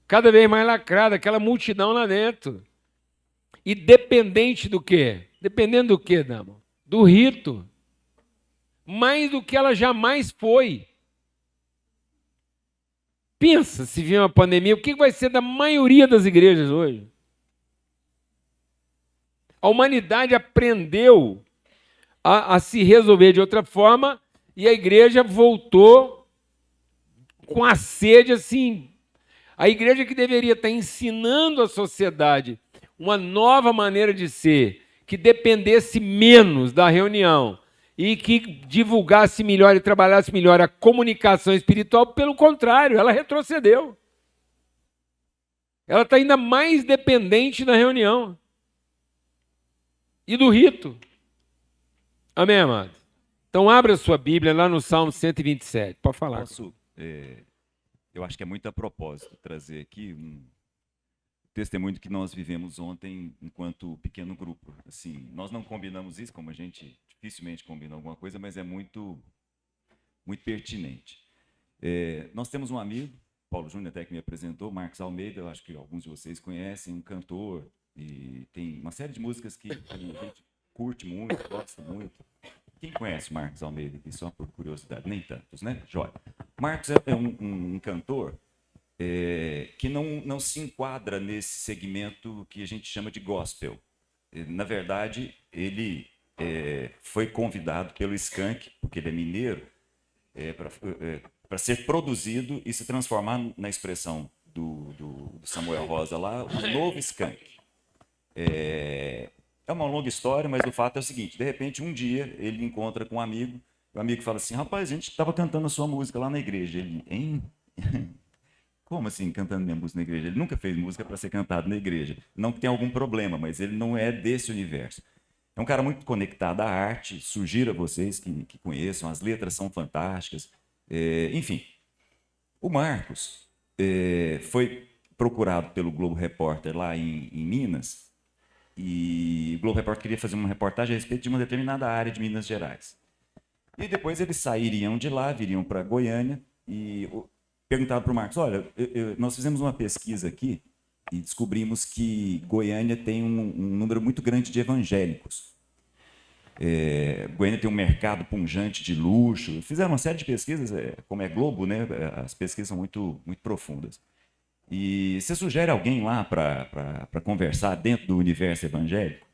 Cada vez mais lacrado, aquela multidão lá dentro. E dependente do quê? Dependendo do quê, dama? Do rito. Mais do que ela jamais foi. Pensa, se vier uma pandemia, o que vai ser da maioria das igrejas hoje? A humanidade aprendeu a se resolver de outra forma e a igreja voltou com a sede assim. A igreja que deveria estar ensinando à sociedade uma nova maneira de ser, que dependesse menos da reunião e que divulgasse melhor e trabalhasse melhor a comunicação espiritual, pelo contrário, ela retrocedeu. Ela está ainda mais dependente da reunião e do rito. Amém, amado? Então, abra a sua Bíblia lá no Salmo 127. Pode falar. Eu acho que é muito a propósito trazer aqui um testemunho que nós vivemos ontem enquanto pequeno grupo. Assim, nós não combinamos isso, como a gente dificilmente combina alguma coisa, mas é muito muito pertinente. Nós temos um amigo, Paulo Júnior até que me apresentou, Marcos Almeida, eu acho que alguns de vocês conhecem, um cantor, e tem uma série de músicas que a gente curte muito, gosta muito. Quem conhece o Marcos Almeida aqui, só por curiosidade? Nem tantos, né? Jóia. Marcos é um cantor que não se enquadra nesse segmento que a gente chama de gospel. Na verdade, ele foi convidado pelo Skank, porque ele é mineiro, para ser produzido e se transformar na expressão do Samuel Rosa lá, o novo Skank. É uma longa história, mas o fato é o seguinte: de repente, um dia, ele encontra com um amigo, o amigo fala assim: rapaz, a gente estava cantando a sua música lá na igreja. Ele, hein? Como assim, cantando minha música na igreja? Ele nunca fez música para ser cantado na igreja. Não que tenha algum problema, mas ele não é desse universo. É um cara muito conectado à arte, sugiro a vocês que conheçam, as letras são fantásticas. Enfim, o Marcos foi procurado pelo Globo Repórter lá em Minas, e o Globo Repórter queria fazer uma reportagem a respeito de uma determinada área de Minas Gerais. E depois eles sairiam de lá, viriam para Goiânia, e perguntaram para o Marcos: olha, nós fizemos uma pesquisa aqui e descobrimos que Goiânia tem um número muito grande de evangélicos. Goiânia tem um mercado pujante de luxo. Fizeram uma série de pesquisas, como é Globo, né? As pesquisas são muito, muito profundas. E você sugere alguém lá para conversar dentro do universo evangélico?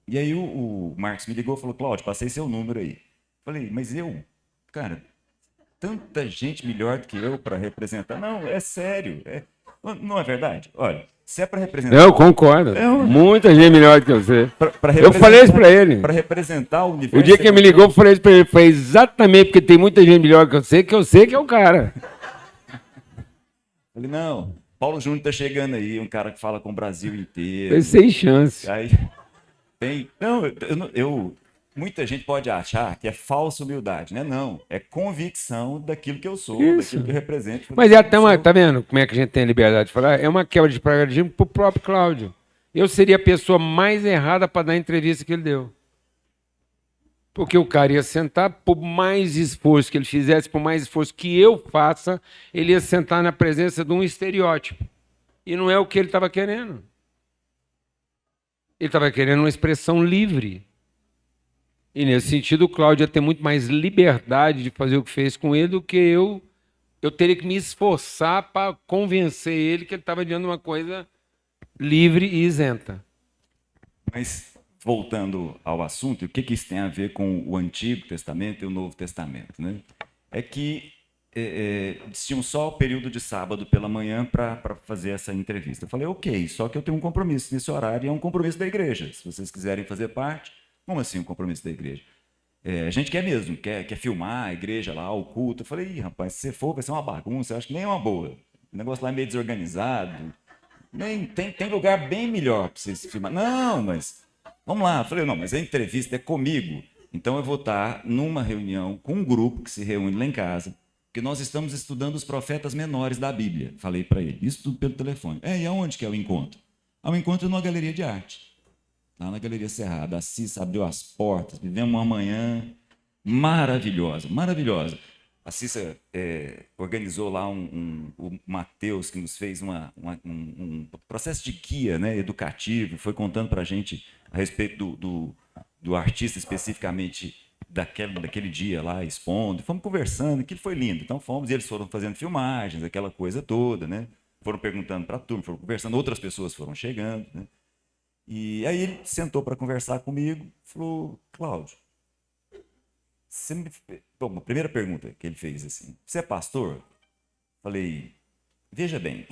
E aí o Marcos me ligou e falou: Cláudio, passei seu número aí. Falei: mas cara, tanta gente melhor do que eu para representar. Não, é sério. Não é verdade? Olha, se é para representar... Eu concordo. Muita gente melhor do que você. Eu falei isso para ele. Para representar o universo... O dia que ele me ligou, eu falei isso para ele. Foi exatamente porque tem muita gente melhor que eu sei que é o cara. Falei: não, Paulo Júnior tá chegando aí, um cara que fala com o Brasil inteiro. Foi sem chance. Aí tem... Não, muita gente pode achar que é falsa humildade, né? Não, é convicção daquilo que eu sou, daquilo que eu represento. Mas até tá vendo como é que a gente tem a liberdade de falar? É uma quebra de paradigma pro próprio Cláudio. Eu seria a pessoa mais errada para dar a entrevista que ele deu. Porque o cara ia sentar, por mais esforço que ele fizesse, por mais esforço que eu faça, ele ia sentar na presença de um estereótipo. E não é o que ele estava querendo. Ele estava querendo uma expressão livre. E nesse sentido, o Cláudio ia ter muito mais liberdade de fazer o que fez com ele do que eu. Eu teria que me esforçar para convencer ele que ele estava diante de uma coisa livre e isenta. Mas, voltando ao assunto, o que isso tem a ver com o Antigo Testamento e o Novo Testamento, né? É que eles tinham só o período de sábado pela manhã para fazer essa entrevista. Eu falei: ok, só que eu tenho um compromisso nesse horário e é um compromisso da igreja. Se vocês quiserem fazer parte... Como assim um compromisso da igreja? A gente quer mesmo, quer filmar a igreja lá, o culto. Eu falei: rapaz, se você for, vai ser uma bagunça, eu acho que nem é uma boa. O negócio lá é meio desorganizado. Tem lugar bem melhor para vocês filmar. Não, mas vamos lá. Eu falei: não, mas a entrevista é comigo. Então eu vou estar numa reunião com um grupo que se reúne lá em casa, porque nós estamos estudando os profetas menores da Bíblia. Falei para ele, isso tudo pelo telefone. E aonde que é o encontro? O encontro é numa galeria de arte. Lá na Galeria Cerrado, a Cissa abriu as portas, vivemos uma manhã maravilhosa, maravilhosa. A Cissa organizou lá o Matheus, que nos fez um processo de guia, né, educativo, foi contando para a gente a respeito do artista especificamente daquele dia lá, expondo, fomos conversando, aquilo foi lindo. Então fomos, e eles foram fazendo filmagens, aquela coisa toda, né? Foram perguntando para a turma, foram conversando, outras pessoas foram chegando, né? E aí ele sentou para conversar comigo, falou: Cláudio, bom, a primeira pergunta que ele fez assim: você é pastor? Falei: veja bem.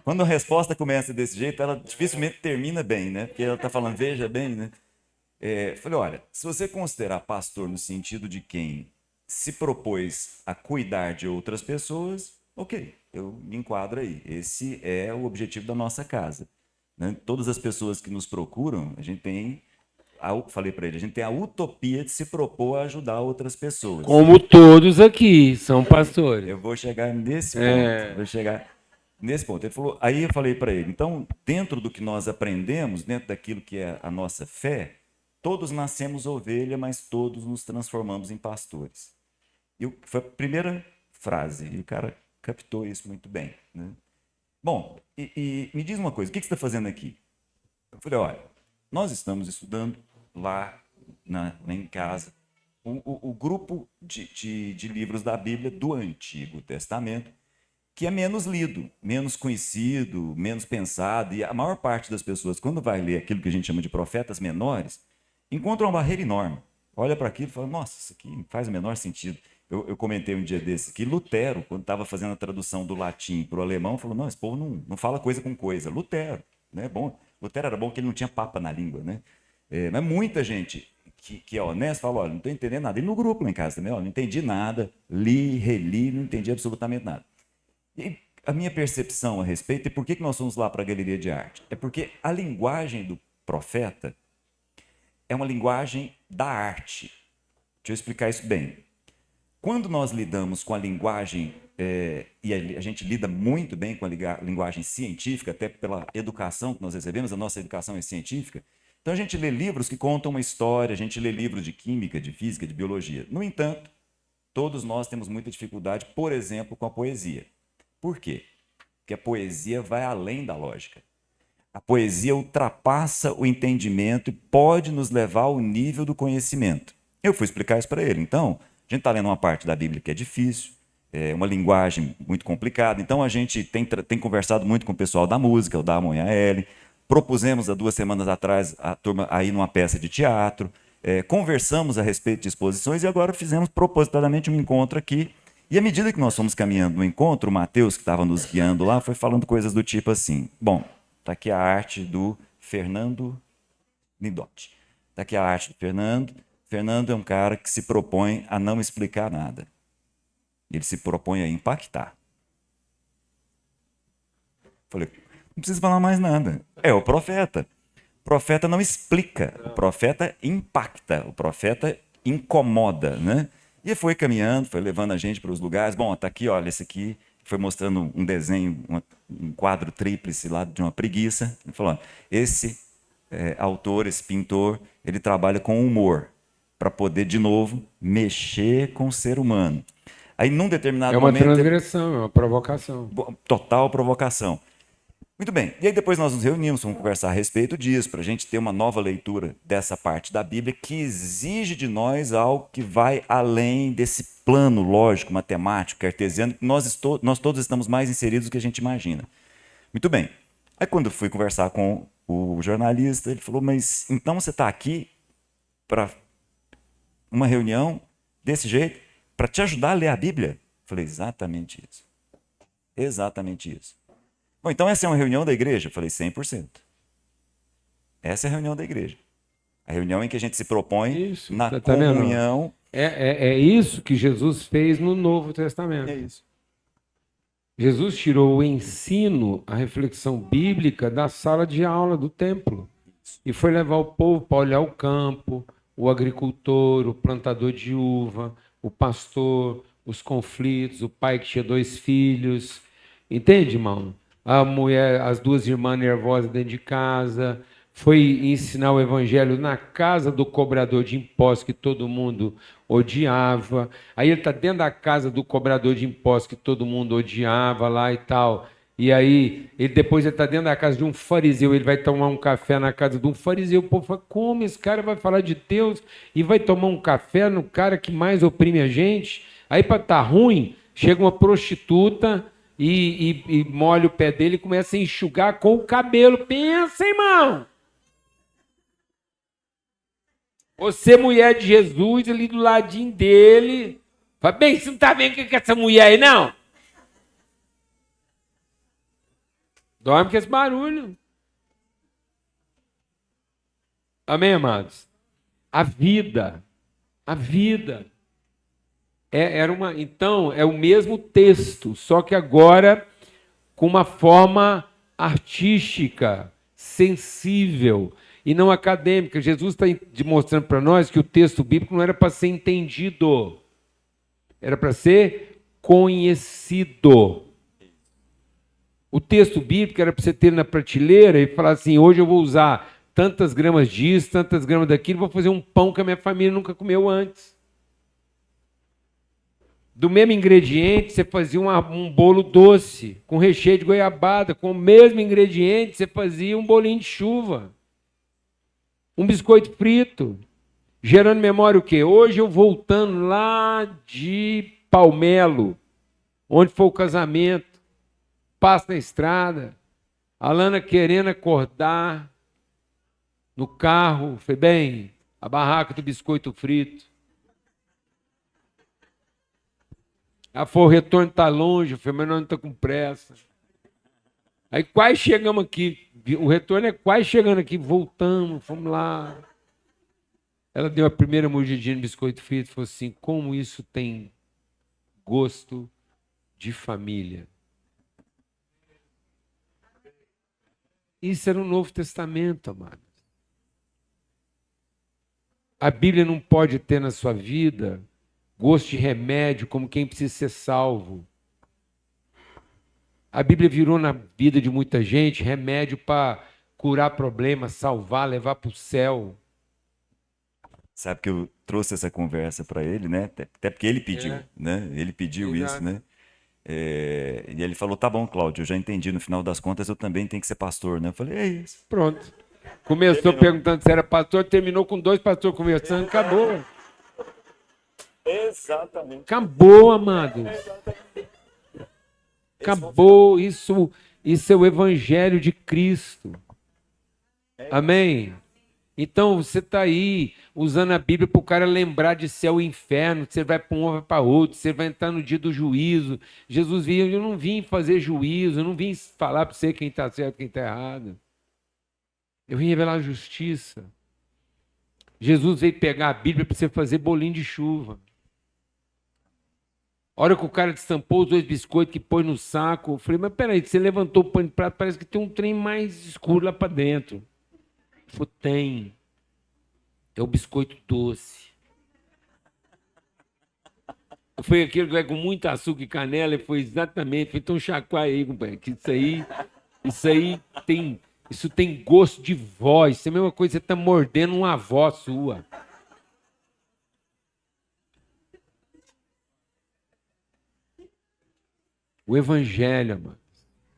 Quando a resposta começa desse jeito, ela dificilmente termina bem, né? Porque ela está falando: veja bem, né? Falei: olha, se você considerar pastor no sentido de quem se propôs a cuidar de outras pessoas, ok, eu me enquadro aí. Esse é o objetivo da nossa casa, né? Todas as pessoas que nos procuram, a gente tem, falei para ele, a gente tem a utopia de se propor a ajudar outras pessoas. Como todos aqui são pastores. Eu vou chegar nesse ponto. Ele falou, aí eu falei para ele: então, dentro do que nós aprendemos, dentro daquilo que é a nossa fé, Todos nascemos ovelha, mas todos nos transformamos em pastores. Foi a primeira frase, e o cara captou isso muito bem, né? Bom, e me diz uma coisa, o que você está fazendo aqui? Eu falei, olha, nós estamos estudando lá em casa o grupo de livros da Bíblia do Antigo Testamento, que é menos lido, menos conhecido, menos pensado, e a maior parte das pessoas, quando vai ler aquilo que a gente chama de profetas menores, encontra uma barreira enorme. Olha para aquilo e fala, nossa, isso aqui não faz o menor sentido. Eu comentei um dia desse que Lutero, quando estava fazendo a tradução do latim para o alemão, falou, não, esse povo não fala coisa com coisa. Lutero, né? Bom, Lutero era bom que ele não tinha papa na língua, né? Mas muita gente que é honesta fala, olha, não estou entendendo nada. E no grupo lá em casa também, olha, não entendi nada, li, reli, não entendi absolutamente nada. E a minha percepção a respeito, e por que nós fomos lá para a galeria de arte? É porque a linguagem do profeta é uma linguagem da arte. Deixa eu explicar isso bem. Quando nós lidamos com a linguagem, e a gente lida muito bem com a linguagem científica, até pela educação que nós recebemos, a nossa educação é científica, então a gente lê livros que contam uma história, a gente lê livros de química, de física, de biologia. No entanto, todos nós temos muita dificuldade, por exemplo, com a poesia. Por quê? Porque a poesia vai além da lógica. A poesia ultrapassa o entendimento e pode nos levar ao nível do conhecimento. Eu fui explicar isso para ele. Então, a gente está lendo uma parte da Bíblia que é difícil, é uma linguagem muito complicada. Então, a gente tem conversado muito com o pessoal da música, o Damon e a Ellie. Propusemos há 2 semanas atrás a turma aí numa peça de teatro. Conversamos a respeito de exposições e agora fizemos propositadamente um encontro aqui. E à medida que nós fomos caminhando no encontro, o Matheus, que estava nos guiando lá, foi falando coisas do tipo assim, bom, está aqui a arte do Fernando Nidotti. Está aqui a arte do Fernando. Fernando é um cara que se propõe a não explicar nada. Ele se propõe a impactar. Falei, não precisa falar mais nada. É o profeta. O profeta não explica, o profeta impacta, o profeta incomoda, né? E foi caminhando, foi levando a gente para os lugares. Bom, está aqui, olha, esse aqui. Foi mostrando um desenho, um quadro tríplice lá de uma preguiça. Ele falou, esse autor, esse pintor, ele trabalha com humor, para poder, de novo, mexer com o ser humano. Aí, num determinado momento... É uma transgressão, é uma provocação. Total provocação. Muito bem. E aí depois nós nos reunimos, vamos conversar a respeito disso, para a gente ter uma nova leitura dessa parte da Bíblia que exige de nós algo que vai além desse plano lógico, matemático, cartesiano, que nós todos estamos mais inseridos do que a gente imagina. Muito bem. Aí quando eu fui conversar com o jornalista, ele falou, mas então você está aqui para uma reunião desse jeito, para te ajudar a ler a Bíblia? Eu falei, exatamente isso. Exatamente isso. Bom, então essa é uma reunião da igreja? Eu falei, 100%. Essa é a reunião da igreja. A reunião em que a gente se propõe isso, na comunhão. É isso que Jesus fez no Novo Testamento. É isso. Jesus tirou o ensino, a reflexão bíblica da sala de aula do templo e foi levar o povo para olhar o campo, o agricultor, o plantador de uva, o pastor, os conflitos, o pai que tinha 2 filhos. Entende, irmão? A mulher, as 2 irmãs nervosas dentro de casa. Foi ensinar o evangelho na casa do cobrador de impostos que todo mundo odiava. Aí ele está dentro da casa do cobrador de impostos que todo mundo odiava lá e tal. E aí, depois ele está dentro da casa de um fariseu, ele vai tomar um café na casa de um fariseu. O povo fala, como esse cara vai falar de Deus e vai tomar um café no cara que mais oprime a gente? Aí, para estar ruim, chega uma prostituta e molha o pé dele e começa a enxugar com o cabelo. Pensa, irmão! Você, mulher de Jesus, ali do ladinho dele. Fala, bem, você não está vendo o que é essa mulher aí, não? Dorme com esse barulho. Amém, amados? A vida. Então, é o mesmo texto, só que agora com uma forma artística, sensível e não acadêmica. Jesus está demonstrando para nós que o texto bíblico não era para ser entendido, era para ser conhecido. O texto bíblico era para você ter na prateleira e falar assim, hoje eu vou usar tantas gramas disso, tantas gramas daquilo, vou fazer um pão que a minha família nunca comeu antes. Do mesmo ingrediente, você fazia um bolo doce, com recheio de goiabada. Com o mesmo ingrediente, você fazia um bolinho de chuva. Um biscoito frito. Gerando memória o quê? Hoje eu voltando lá de Palmelo, onde foi o casamento, passo na estrada, a Lana querendo acordar no carro, falei, bem, a barraca do biscoito frito. Ela falou, o retorno está longe, eu falei, mas nós não estamos com pressa. Aí quase chegamos aqui, o retorno é quase chegando aqui, voltamos, fomos lá. Ela deu a primeira mordidinha no biscoito frito e falou assim, como isso tem gosto de família. Isso era o Novo Testamento, amado. A Bíblia não pode ter na sua vida gosto de remédio como quem precisa ser salvo. A Bíblia virou na vida de muita gente remédio para curar problemas, salvar, levar para o céu. Sabe que eu trouxe essa conversa para ele, né? Até porque ele pediu, né? Ele pediu isso, né? E ele falou, tá bom, Cláudio, eu já entendi, no final das contas eu também tenho que ser pastor, né? Eu falei, é isso. Pronto. Começou perguntando se era pastor, terminou com 2 pastores conversando, acabou. Exatamente. Acabou, amado. Acabou. Isso é o Evangelho de Cristo. Amém? Então você está aí usando a Bíblia para o cara lembrar de céu e inferno. Você vai para um, vai para outro. Você vai entrar no dia do juízo. Jesus viu, eu não vim fazer juízo. Eu não vim falar para você quem está certo e quem está errado. Eu vim revelar a justiça. Jesus veio pegar a Bíblia para você fazer bolinho de chuva. A hora que o cara destampou os 2 biscoitos que põe no saco, eu falei, mas peraí, você levantou o pano de prato, parece que tem um trem mais escuro lá para dentro. Ele falou, tem. É o biscoito doce. Foi aquele que vai com muito açúcar e canela, e foi exatamente, foi então chacoalha aí, companheiro, que isso tem gosto de vó, isso é a mesma coisa que você está mordendo uma avó sua. O Evangelho, mano,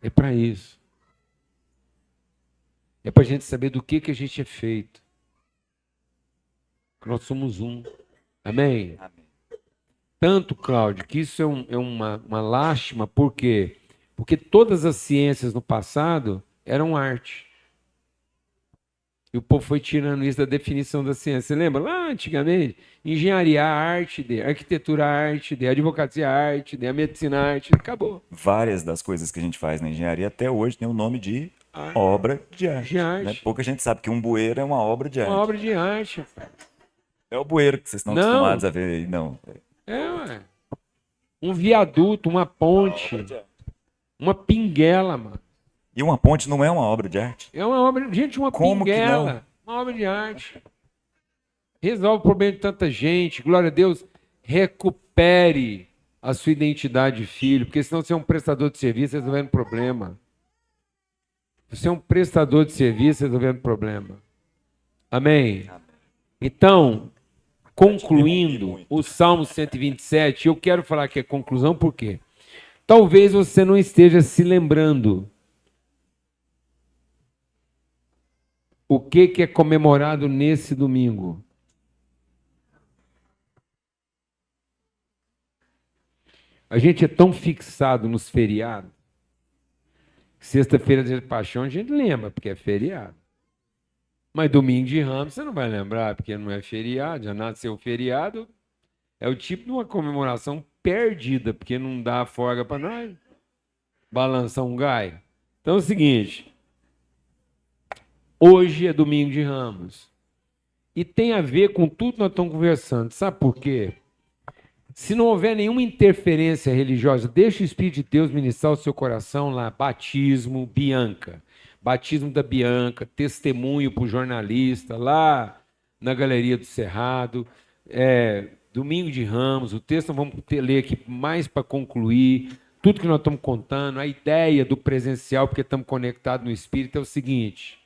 é para isso. É para a gente saber do que a gente é feito. Que nós somos um. Amém? Amém. Tanto, Cláudio, que isso é uma lástima, por quê? Porque todas as ciências no passado eram arte. E o povo foi tirando isso da definição da ciência. Você lembra? Lá antigamente, engenharia, arte, arquitetura, arte, advocacia, arte, a medicina, arte, acabou. Várias das coisas que a gente faz na engenharia até hoje tem o nome de obra de arte. Né? Pouca gente sabe que um bueiro é uma obra de arte. Uma obra de arte. É o bueiro que vocês estão acostumados a ver aí, não. Ué. Um viaduto, uma ponte, uma pinguela, mano. E uma ponte não é uma obra de arte? É uma obra, gente, uma Como pinguela, uma obra de arte. Resolve o problema de tanta gente. Glória a Deus, recupere a sua identidade de filho, porque senão você é um prestador de serviço resolvendo problema. Você é um prestador de serviço resolvendo problema. Amém? Então, concluindo o Salmo 127, eu quero falar que é conclusão, por quê? Talvez você não esteja se lembrando o que é comemorado nesse domingo. A gente é tão fixado nos feriados. Sexta-feira de Paixão a gente lembra, porque é feriado. Mas domingo de Ramos você não vai lembrar, porque não é feriado. Já nasceu feriado. É o tipo de uma comemoração perdida, porque não dá folga para nós. Balançar um gai. Então é o seguinte. Hoje é domingo de Ramos. E tem a ver com tudo que nós estamos conversando. Sabe por quê? Se não houver nenhuma interferência religiosa, deixa o Espírito de Deus ministrar o seu coração lá. Batismo, Bianca. Batismo da Bianca, testemunho para o jornalista, lá na Galeria do Cerrado. Domingo de Ramos, o texto nós vamos ler aqui mais para concluir. Tudo que nós estamos contando, a ideia do presencial, porque estamos conectados no Espírito, é o seguinte.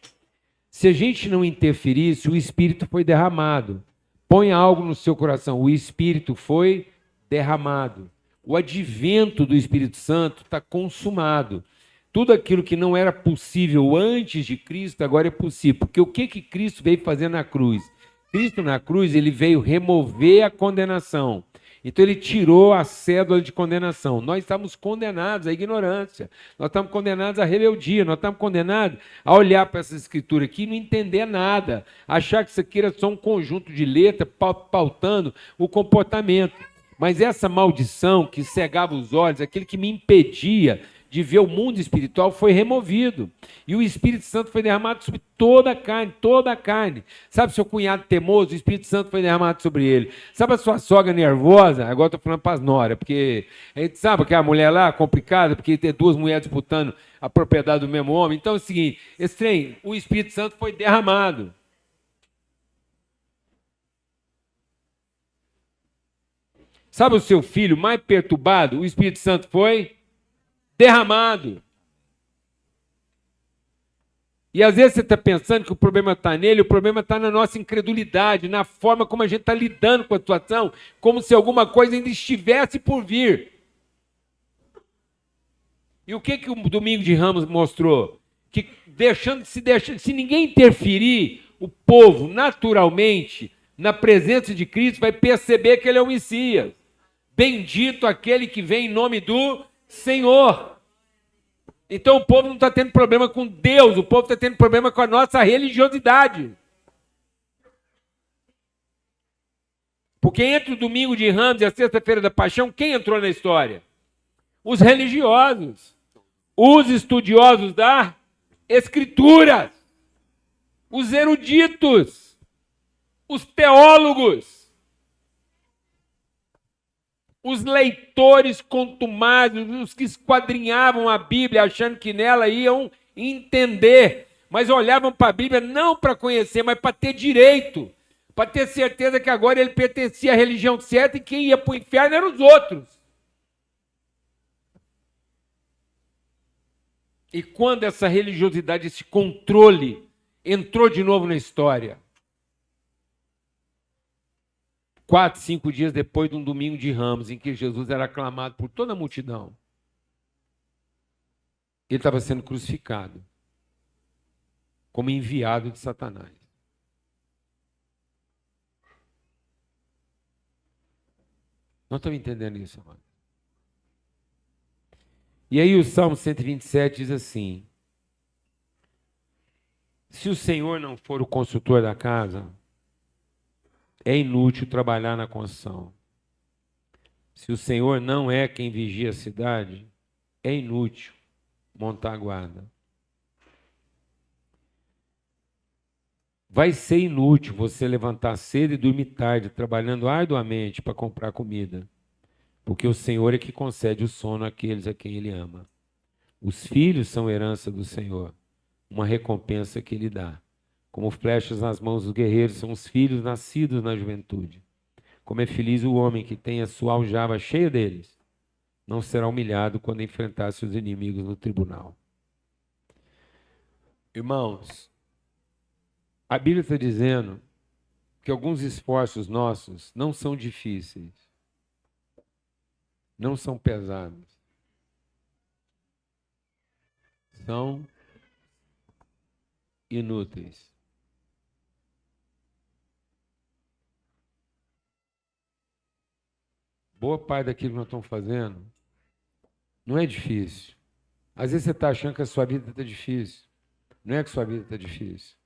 Se a gente não interferisse, o Espírito foi derramado. Põe algo no seu coração, o Espírito foi derramado. O advento do Espírito Santo está consumado. Tudo aquilo que não era possível antes de Cristo, agora é possível. Porque o que Cristo veio fazer na cruz? Cristo na cruz, ele veio remover a condenação. Então ele tirou a cédula de condenação. Nós estamos condenados à ignorância. Nós estamos condenados à rebeldia. Nós estamos condenados a olhar para essa escritura aqui e não entender nada. Achar que isso aqui era só um conjunto de letras pautando o comportamento. Mas essa maldição que cegava os olhos, aquele que me impedia de ver o mundo espiritual, foi removido. E o Espírito Santo foi derramado sobre toda a carne, toda a carne. Sabe seu cunhado teimoso? O Espírito Santo foi derramado sobre ele. Sabe a sua sogra nervosa? Agora estou falando para as noras, porque a gente sabe que a mulher lá é complicada, porque tem duas mulheres disputando a propriedade do mesmo homem. Então é o seguinte, esse trem, o Espírito Santo foi derramado. Sabe o seu filho mais perturbado? O Espírito Santo foi derramado. E às vezes você está pensando que o problema está nele, o problema está na nossa incredulidade, na forma como a gente está lidando com a situação, como se alguma coisa ainda estivesse por vir. E o que o Domingo de Ramos mostrou? Que se ninguém interferir, o povo naturalmente, na presença de Cristo, vai perceber que ele é o Messias. Bendito aquele que vem em nome do Senhor. Então o povo não está tendo problema com Deus, o povo está tendo problema com a nossa religiosidade. Porque entre o Domingo de Ramos e a Sexta-feira da Paixão, quem entrou na história? Os religiosos, os estudiosos da Escritura, os eruditos, os teólogos, os leitores contumados, os que esquadrinhavam a Bíblia, achando que nela iam entender, mas olhavam para a Bíblia não para conhecer, mas para ter direito, para ter certeza que agora ele pertencia à religião certa e quem ia para o inferno eram os outros. E quando essa religiosidade, esse controle, entrou de novo na história, 4, 5 dias depois de um Domingo de Ramos, em que Jesus era aclamado por toda a multidão, ele estava sendo crucificado como enviado de Satanás. Nós estamos entendendo isso, amado? E aí o Salmo 127 diz assim: se o Senhor não for o construtor da casa, é inútil trabalhar na construção. Se o Senhor não é quem vigia a cidade, é inútil montar a guarda. Vai ser inútil você levantar cedo e dormir tarde, trabalhando arduamente para comprar comida, porque o Senhor é que concede o sono àqueles a quem Ele ama. Os filhos são herança do Senhor, uma recompensa que Ele dá. Como flechas nas mãos dos guerreiros são os filhos nascidos na juventude. Como é feliz o homem que tem a sua aljava cheia deles. Não será humilhado quando enfrentar seus inimigos no tribunal. Irmãos, a Bíblia está dizendo que alguns esforços nossos não são difíceis, não são pesados, são inúteis. Boa parte daquilo que nós estamos fazendo não é difícil. Às vezes você está achando que a sua vida está difícil. Não é que a sua vida está difícil.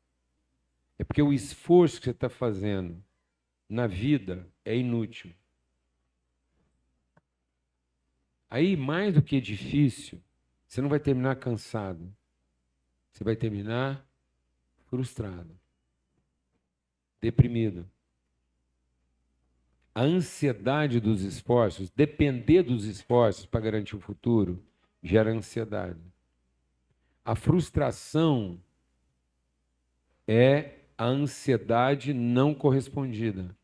É porque o esforço que você está fazendo na vida é inútil. Aí, mais do que difícil, você não vai terminar cansado. Você vai terminar frustrado, deprimido. A ansiedade dos esforços, depender dos esforços para garantir o futuro, gera ansiedade. A frustração é a ansiedade não correspondida.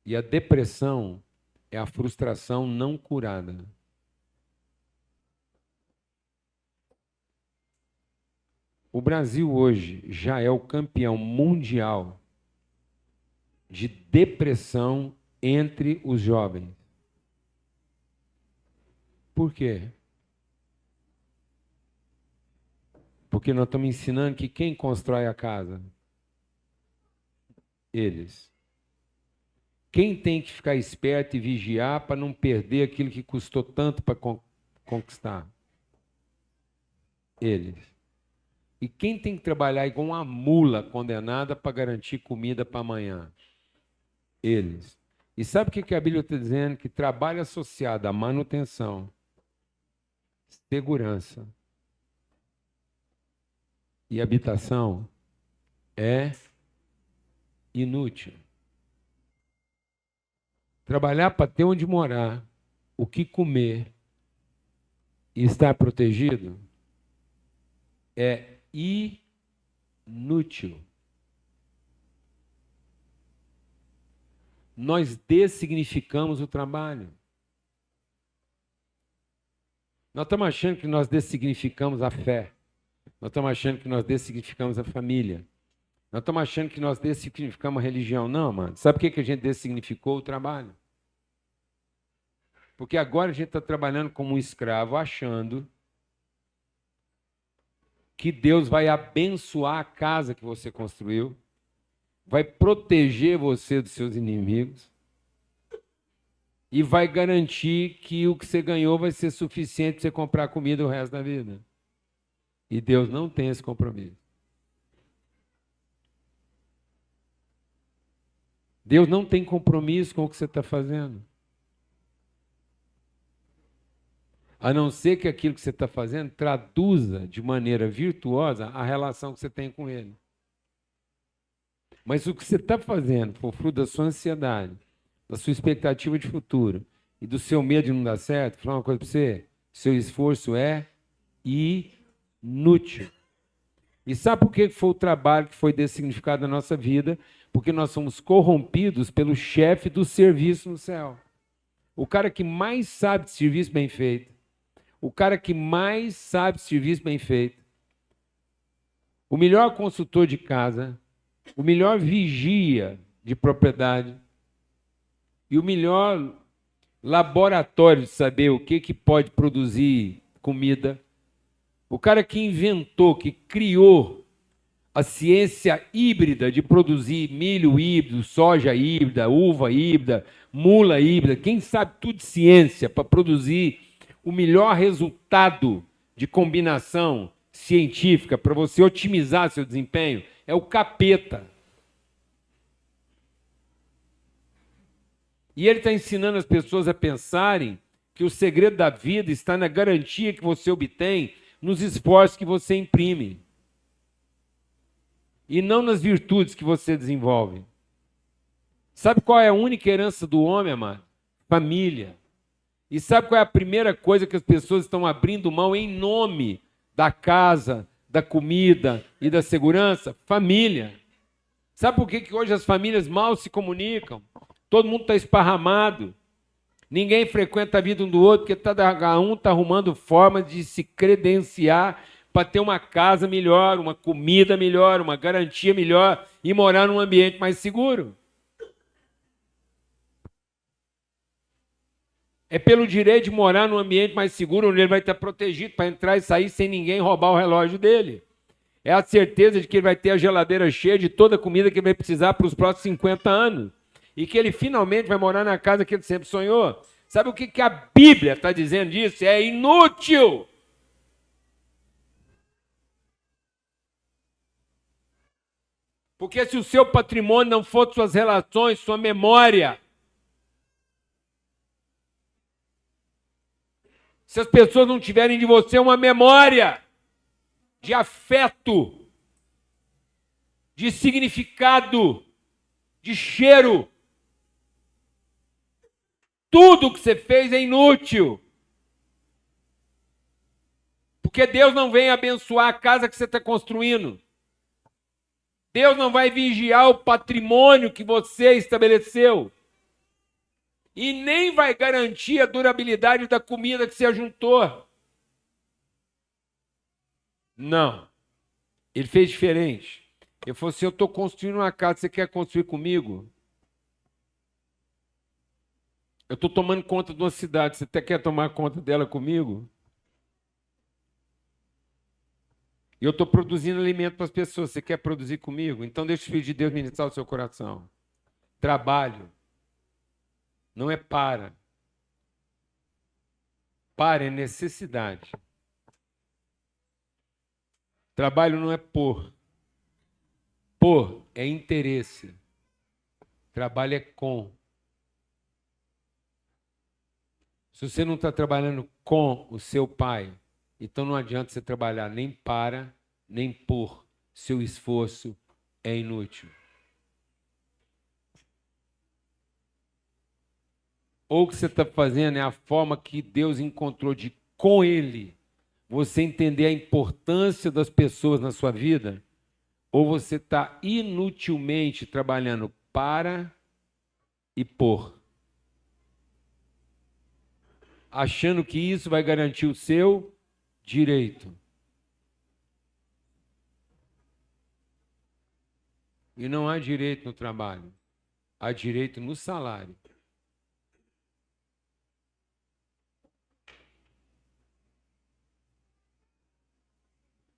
E a depressão é a frustração não curada. O Brasil hoje já é o campeão mundial de depressão entre os jovens. Por quê? Porque nós estamos ensinando que quem constrói a casa? Eles. Quem tem que ficar esperto e vigiar para não perder aquilo que custou tanto para conquistar? Eles. E quem tem que trabalhar igual uma mula condenada para garantir comida para amanhã? Eles. E sabe o que a Bíblia está dizendo? Que trabalho associado à manutenção, segurança e habitação é inútil. Trabalhar para ter onde morar, o que comer e estar protegido é inútil. Nós dessignificamos o trabalho. Nós estamos achando que nós dessignificamos a fé. Nós estamos achando que nós dessignificamos a família. Nós estamos achando que nós dessignificamos a religião. Não, mano. Sabe por que a gente dessignificou o trabalho? Porque agora a gente está trabalhando como um escravo, achando que Deus vai abençoar a casa que você construiu, vai proteger você dos seus inimigos e vai garantir que o que você ganhou vai ser suficiente para você comprar comida o resto da vida. E Deus não tem esse compromisso. Deus não tem compromisso com o que você está fazendo. A não ser que aquilo que você está fazendo traduza de maneira virtuosa a relação que você tem com Ele. Mas o que você está fazendo for fruto da sua ansiedade, da sua expectativa de futuro e do seu medo de não dar certo, vou falar uma coisa para você, seu esforço é inútil. E sabe por que foi o trabalho que foi dessignificado na nossa vida? Porque nós somos corrompidos pelo chefe do serviço no céu. O cara que mais sabe de serviço bem feito, o cara que mais sabe de serviço bem feito, o melhor consultor de casa, o melhor vigia de propriedade e o melhor laboratório de saber o que pode produzir comida, o cara que inventou, que criou a ciência híbrida de produzir milho híbrido, soja híbrida, uva híbrida, mula híbrida, quem sabe tudo de ciência para produzir o melhor resultado de combinação científica para você otimizar seu desempenho, é o capeta. E ele está ensinando as pessoas a pensarem que o segredo da vida está na garantia que você obtém nos esforços que você imprime. E não nas virtudes que você desenvolve. Sabe qual é a única herança do homem, amado? Família. E sabe qual é a primeira coisa que as pessoas estão abrindo mão em nome da casa, da comida e da segurança? Família. Sabe por que hoje as famílias mal se comunicam? Todo mundo está esparramado. Ninguém frequenta a vida um do outro, porque cada um está arrumando forma de se credenciar para ter uma casa melhor, uma comida melhor, uma garantia melhor e morar num ambiente mais seguro. É pelo direito de morar num ambiente mais seguro, onde ele vai estar protegido para entrar e sair sem ninguém roubar o relógio dele. É a certeza de que ele vai ter a geladeira cheia de toda a comida que ele vai precisar para os próximos 50 anos. E que ele finalmente vai morar na casa que ele sempre sonhou. Sabe o que a Bíblia está dizendo disso? É inútil. Porque se o seu patrimônio não for suas relações, sua memória, se as pessoas não tiverem de você uma memória de afeto, de significado, de cheiro, tudo que você fez é inútil. Porque Deus não vem abençoar a casa que você está construindo. Deus não vai vigiar o patrimônio que você estabeleceu. E nem vai garantir a durabilidade da comida que você ajuntou. Não. Ele fez diferente. Ele falou assim, eu estou construindo uma casa, você quer construir comigo? Eu estou tomando conta de uma cidade, você até quer tomar conta dela comigo? E eu estou produzindo alimento para as pessoas, você quer produzir comigo? Então deixa o Filho de Deus ministrar o seu coração. Trabalho não é para. Para é necessidade. Trabalho não é por. Por é interesse. Trabalho é com. Se você não está trabalhando com o seu pai, então não adianta você trabalhar nem para, nem por. Seu esforço é inútil. Ou o que você está fazendo é a forma que Deus encontrou de, com Ele, você entender a importância das pessoas na sua vida, ou você está inutilmente trabalhando para e por, achando que isso vai garantir o seu direito. E não há direito no trabalho, há direito no salário.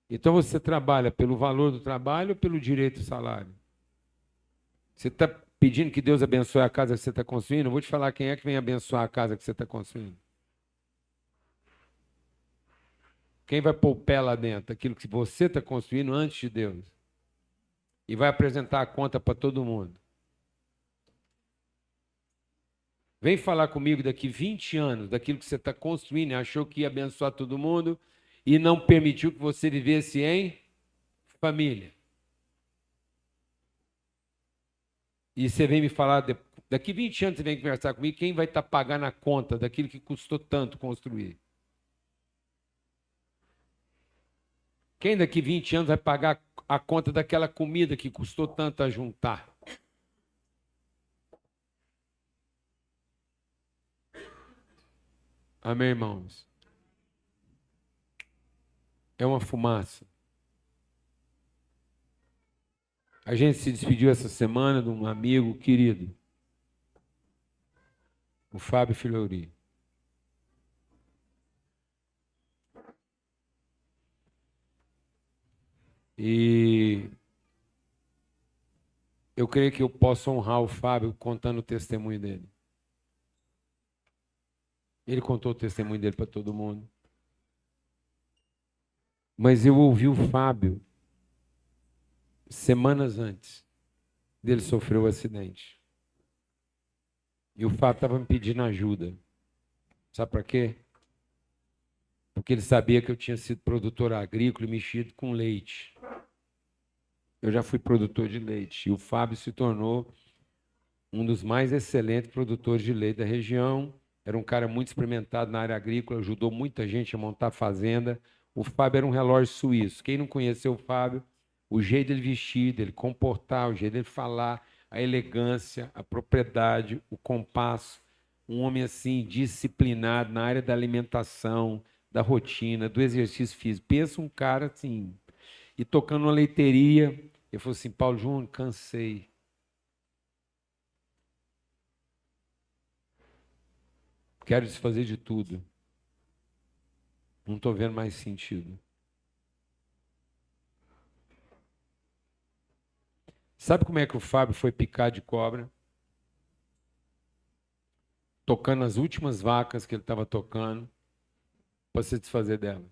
Então você trabalha pelo valor do trabalho ou pelo direito do salário? Você está pedindo que Deus abençoe a casa que você está construindo? Eu vou te falar quem é que vem abençoar a casa que você está construindo. Quem vai pôr o pé lá dentro? Aquilo que você está construindo antes de Deus. E vai apresentar a conta para todo mundo. Vem falar comigo daqui 20 anos, daquilo que você está construindo e achou que ia abençoar todo mundo e não permitiu que você vivesse em família. E você vem me falar, daqui 20 anos você vem conversar comigo, quem vai estar pagando a conta daquilo que custou tanto construir? Quem daqui 20 anos vai pagar a conta daquela comida que custou tanto a juntar? Amém, irmãos? É uma fumaça. A gente se despediu essa semana de um amigo querido, o Fábio Filhori. E eu creio que eu posso honrar o Fábio contando o testemunho dele. Ele contou o testemunho dele para todo mundo. Mas eu ouvi o Fábio semanas antes dele sofrer o acidente. E o Fábio estava me pedindo ajuda. Sabe para quê? Porque ele sabia que eu tinha sido produtor agrícola e mexido com leite. Eu já fui produtor de leite. E o Fábio se tornou um dos mais excelentes produtores de leite da região. Era um cara muito experimentado na área agrícola, ajudou muita gente a montar fazenda. O Fábio era um relógio suíço. Quem não conheceu o Fábio, o jeito dele vestir, dele comportar, o jeito dele falar, a elegância, a propriedade, o compasso. Um homem assim, disciplinado na área da alimentação, da rotina, do exercício físico. Pensa um cara assim, e tocando uma leiteria. Ele falou assim, Paulo Júnior, cansei. Quero desfazer de tudo. Não estou vendo mais sentido. Sabe como é que o Fábio foi picado de cobra? Tocando as últimas vacas que ele estava tocando para se desfazer delas.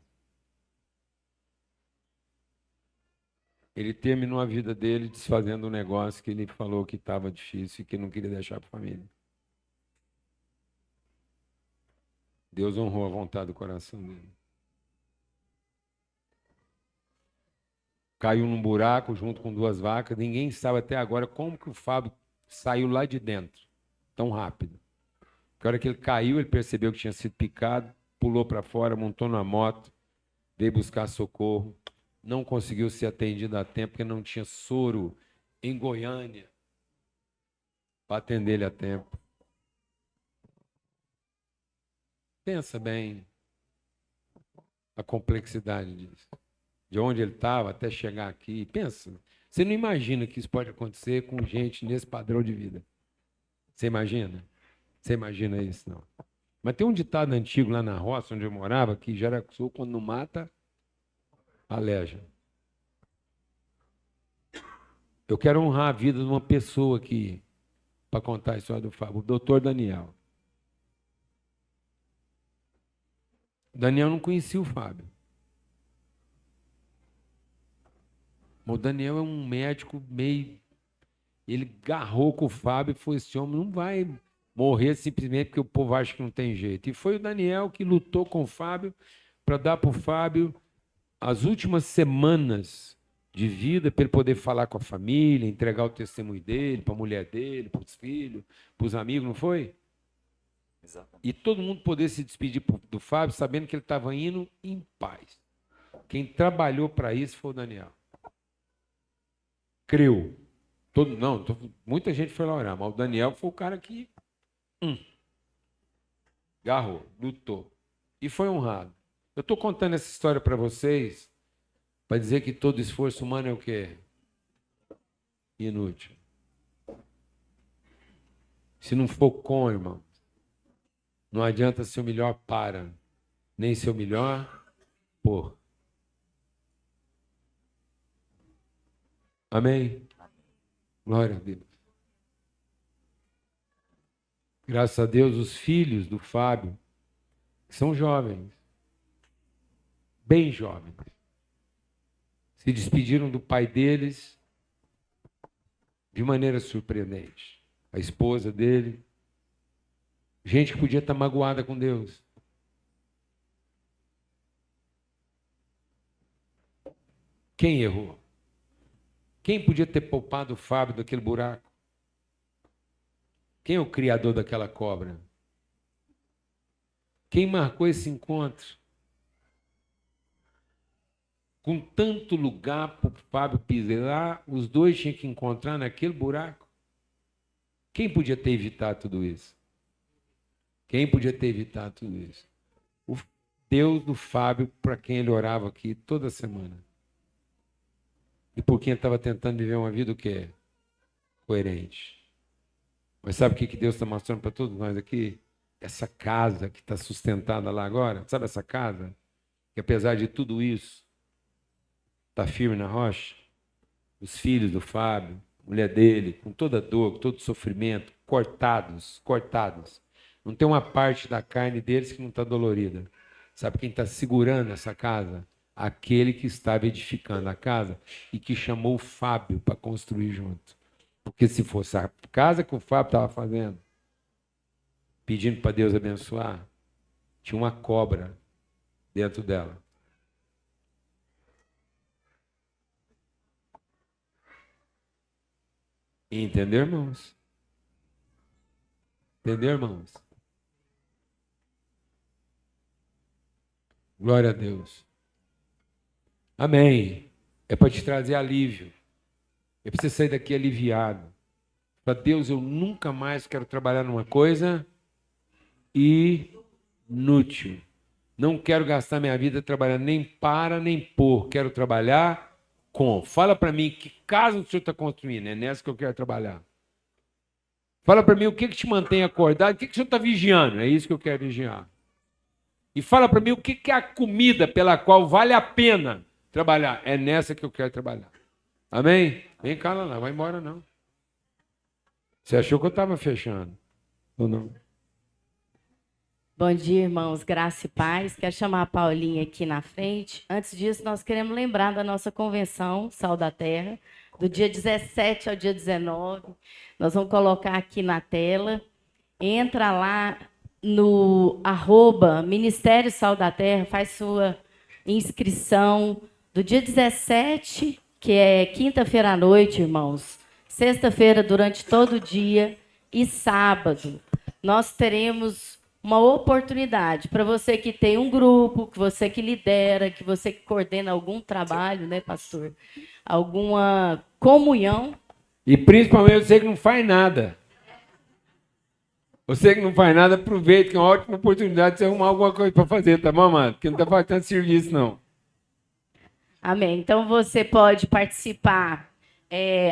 Ele terminou a vida dele desfazendo um negócio que ele falou que estava difícil e que não queria deixar para a família. Deus honrou a vontade do coração dele. Caiu num buraco junto com 2 vacas. Ninguém sabe até agora como que o Fábio saiu lá de dentro tão rápido. Na hora que ele caiu, ele percebeu que tinha sido picado, pulou para fora, montou na moto, veio buscar socorro. Não conseguiu ser atendido a tempo, porque não tinha soro em Goiânia para atender ele a tempo. Pensa bem a complexidade disso. de onde ele estava até chegar aqui. Pensa, você não imagina que isso pode acontecer com gente nesse padrão de vida. Você imagina? Você imagina isso, não? Mas tem um ditado antigo lá na roça, onde eu morava, que Jaracuçu, quando não mata, aleja. Eu quero honrar a vida de uma pessoa aqui, para contar a história do Fábio, o doutor Daniel. O Daniel não conhecia o Fábio. Mas o Daniel é um médico meio... Ele agarrou com o Fábio e falou, esse homem não vai morrer simplesmente porque o povo acha que não tem jeito. E foi o Daniel que lutou com o Fábio para dar para o Fábio as últimas semanas de vida para ele poder falar com a família, entregar o testemunho dele, para a mulher dele, para os filhos, para os amigos, não foi? Exatamente. E todo mundo poder se despedir do Fábio sabendo que ele estava indo em paz. Quem trabalhou para isso foi o Daniel. Creu. Muita gente foi lá orar, mas o Daniel foi o cara que agarrou, lutou e foi honrado. Eu estou contando essa história para vocês para dizer que todo esforço humano é o quê? Inútil. Se não for com, irmão, não adianta ser o melhor para, nem ser o melhor por. Amém? Glória a Deus. Graças a Deus, os filhos do Fábio, que são jovens, bem jovens, se despediram do pai deles de maneira surpreendente. A esposa dele, gente que podia estar magoada com Deus. Quem errou? Quem podia ter poupado o Fábio daquele buraco? Quem é o criador daquela cobra? Quem marcou esse encontro? Com tanto lugar para o Fábio pisar, os dois tinham que encontrar naquele buraco. Quem podia ter evitado tudo isso? Quem podia ter evitado tudo isso? O Deus do Fábio, para quem ele orava aqui toda semana. E por quem estava tentando viver uma vida o quê? Coerente. Mas sabe o que Deus está mostrando para todos nós aqui? Essa casa que está sustentada lá agora, sabe essa casa? Que apesar de tudo isso, está firme na rocha? Os filhos do Fábio, a mulher dele, com toda dor, com todo sofrimento, cortados. Não tem uma parte da carne deles que não está dolorida. Sabe quem está segurando essa casa? Aquele que estava edificando a casa e que chamou o Fábio para construir junto. Porque se fosse a casa que o Fábio estava fazendo, pedindo para Deus abençoar, tinha uma cobra dentro dela. Entendeu, irmãos? Entendeu, irmãos? Glória a Deus. Amém. É para te trazer alívio. É para você sair daqui aliviado. Para Deus, eu nunca mais quero trabalhar numa coisa inútil. Não quero gastar minha vida trabalhando nem para, nem por. Quero trabalhar com. Fala para mim que casa o senhor está construindo. É nessa que eu quero trabalhar. Fala para mim o que te mantém acordado. O que o senhor está vigiando. É isso que eu quero vigiar. E fala para mim o que é a comida pela qual vale a pena trabalhar. É nessa que eu quero trabalhar. Amém? Vem cá, não vai embora não. Você achou que eu estava fechando? Ou não? Bom dia, irmãos. Graça e paz. Quero chamar a Paulinha aqui na frente. Antes disso, nós queremos lembrar da nossa convenção Sal da Terra, do dia 17 ao dia 19. Nós vamos colocar aqui na tela. Entra lá no @Ministério Sal da Terra, faz sua inscrição do dia 17, que é quinta-feira à noite, irmãos. Sexta-feira durante todo o dia e sábado. Nós teremos uma oportunidade para você que tem um grupo, que você que lidera, que você que coordena algum trabalho, né, pastor? Alguma comunhão. E principalmente você que não faz nada. Você que não faz nada, aproveita, que é uma ótima oportunidade de você arrumar alguma coisa para fazer, tá bom, mano? Porque não está faltando serviço, não. Amém. Então você pode participar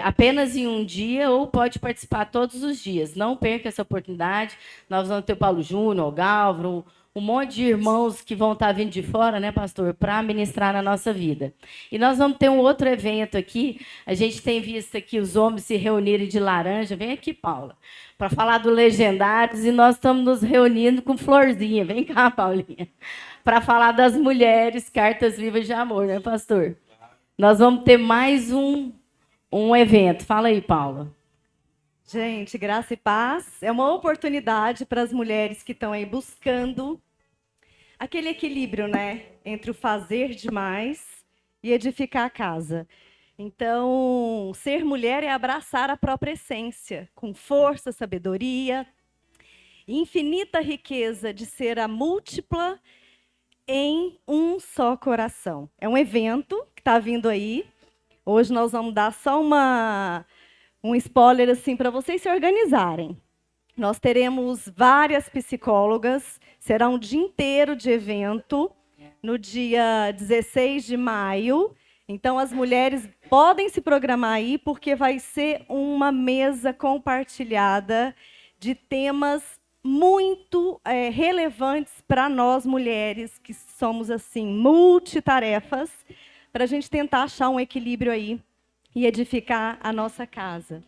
apenas em um dia ou pode participar todos os dias. Não perca essa oportunidade. Nós vamos ter o Paulo Júnior, o Galvro, um monte de irmãos que vão estar vindo de fora, né, pastor, para ministrar na nossa vida. E nós vamos ter um outro evento aqui. A gente tem visto aqui os homens se reunirem de laranja. Vem aqui, Paula, para falar do Legendários. E nós estamos nos reunindo com Florzinha. Vem cá, Paulinha, para falar das mulheres, cartas vivas de amor, né, pastor? Nós vamos ter mais um evento. Fala aí, Paula. Gente, graça e paz é uma oportunidade para as mulheres que estão aí buscando aquele equilíbrio, né, entre o fazer demais e edificar a casa. Então, ser mulher é abraçar a própria essência, com força, sabedoria, infinita riqueza de ser a múltipla em um só coração. É um evento que está vindo aí. Hoje nós vamos dar só um spoiler assim para vocês se organizarem. Nós teremos várias psicólogas, será um dia inteiro de evento, no dia 16 de maio. Então, as mulheres podem se programar aí, porque vai ser uma mesa compartilhada de temas muito relevantes para nós mulheres, que somos assim multitarefas, para a gente tentar achar um equilíbrio aí e edificar a nossa casa.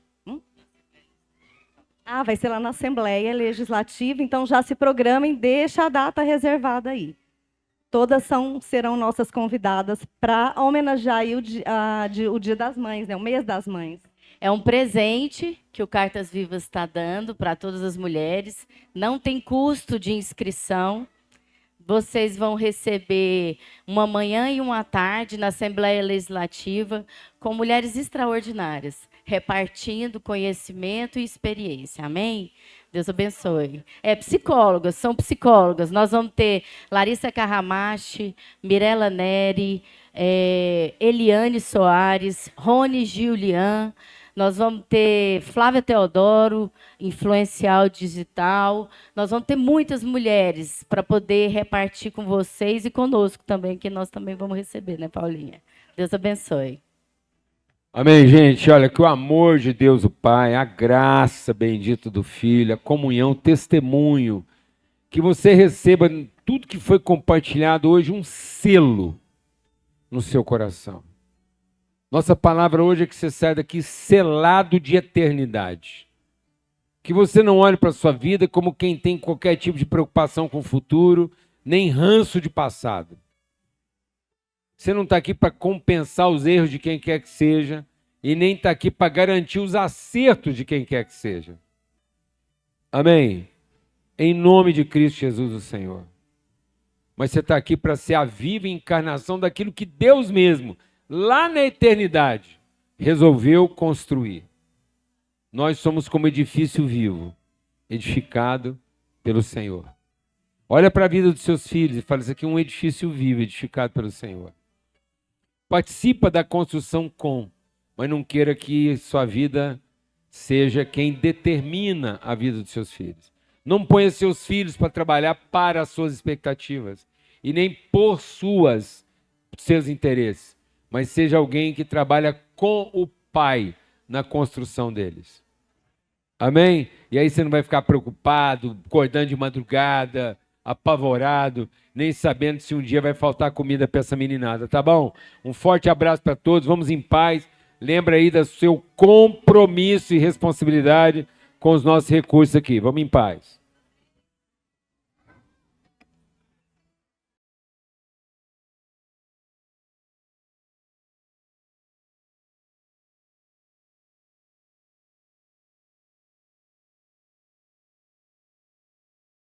Vai ser lá na Assembleia Legislativa, então já se programem, deixa a data reservada aí. Todas serão nossas convidadas para homenagear aí o Dia das Mães, né? O mês das mães. É um presente que o Cartas Vivas está dando para todas as mulheres. Não tem custo de inscrição. Vocês vão receber uma manhã e uma tarde na Assembleia Legislativa com mulheres extraordinárias, repartindo conhecimento e experiência. Amém? Deus abençoe. Psicólogas, são psicólogas. Nós vamos ter Larissa Carramache, Mirela Neri, Eliane Soares, Rony Giulian. Nós vamos ter Flávia Teodoro, influencial digital. Nós vamos ter muitas mulheres para poder repartir com vocês e conosco também, que nós também vamos receber, né, Paulinha? Deus abençoe. Amém, gente. Olha, que o amor de Deus, o Pai, a graça bendita do Filho, a comunhão, o testemunho, que você receba tudo que foi compartilhado hoje, um selo no seu coração. Nossa palavra hoje é que você saia daqui selado de eternidade. Que você não olhe para a sua vida como quem tem qualquer tipo de preocupação com o futuro, nem ranço de passado. Você não está aqui para compensar os erros de quem quer que seja e nem está aqui para garantir os acertos de quem quer que seja. Amém? Em nome de Cristo Jesus, o Senhor. Mas você está aqui para ser a viva encarnação daquilo que Deus mesmo, lá na eternidade, resolveu construir. Nós somos como edifício vivo, edificado pelo Senhor. Olha para a vida dos seus filhos e fala, isso aqui é um edifício vivo, edificado pelo Senhor. Participa da construção mas não queira que sua vida seja quem determina a vida dos seus filhos. Não ponha seus filhos para trabalhar para as suas expectativas e nem por seus interesses, mas seja alguém que trabalha com o Pai na construção deles. Amém? E aí você não vai ficar preocupado, acordando de madrugada, apavorado, nem sabendo se um dia vai faltar comida para essa meninada, tá bom? Um forte abraço para todos, vamos em paz. Lembra aí do seu compromisso e responsabilidade com os nossos recursos aqui. Vamos em paz.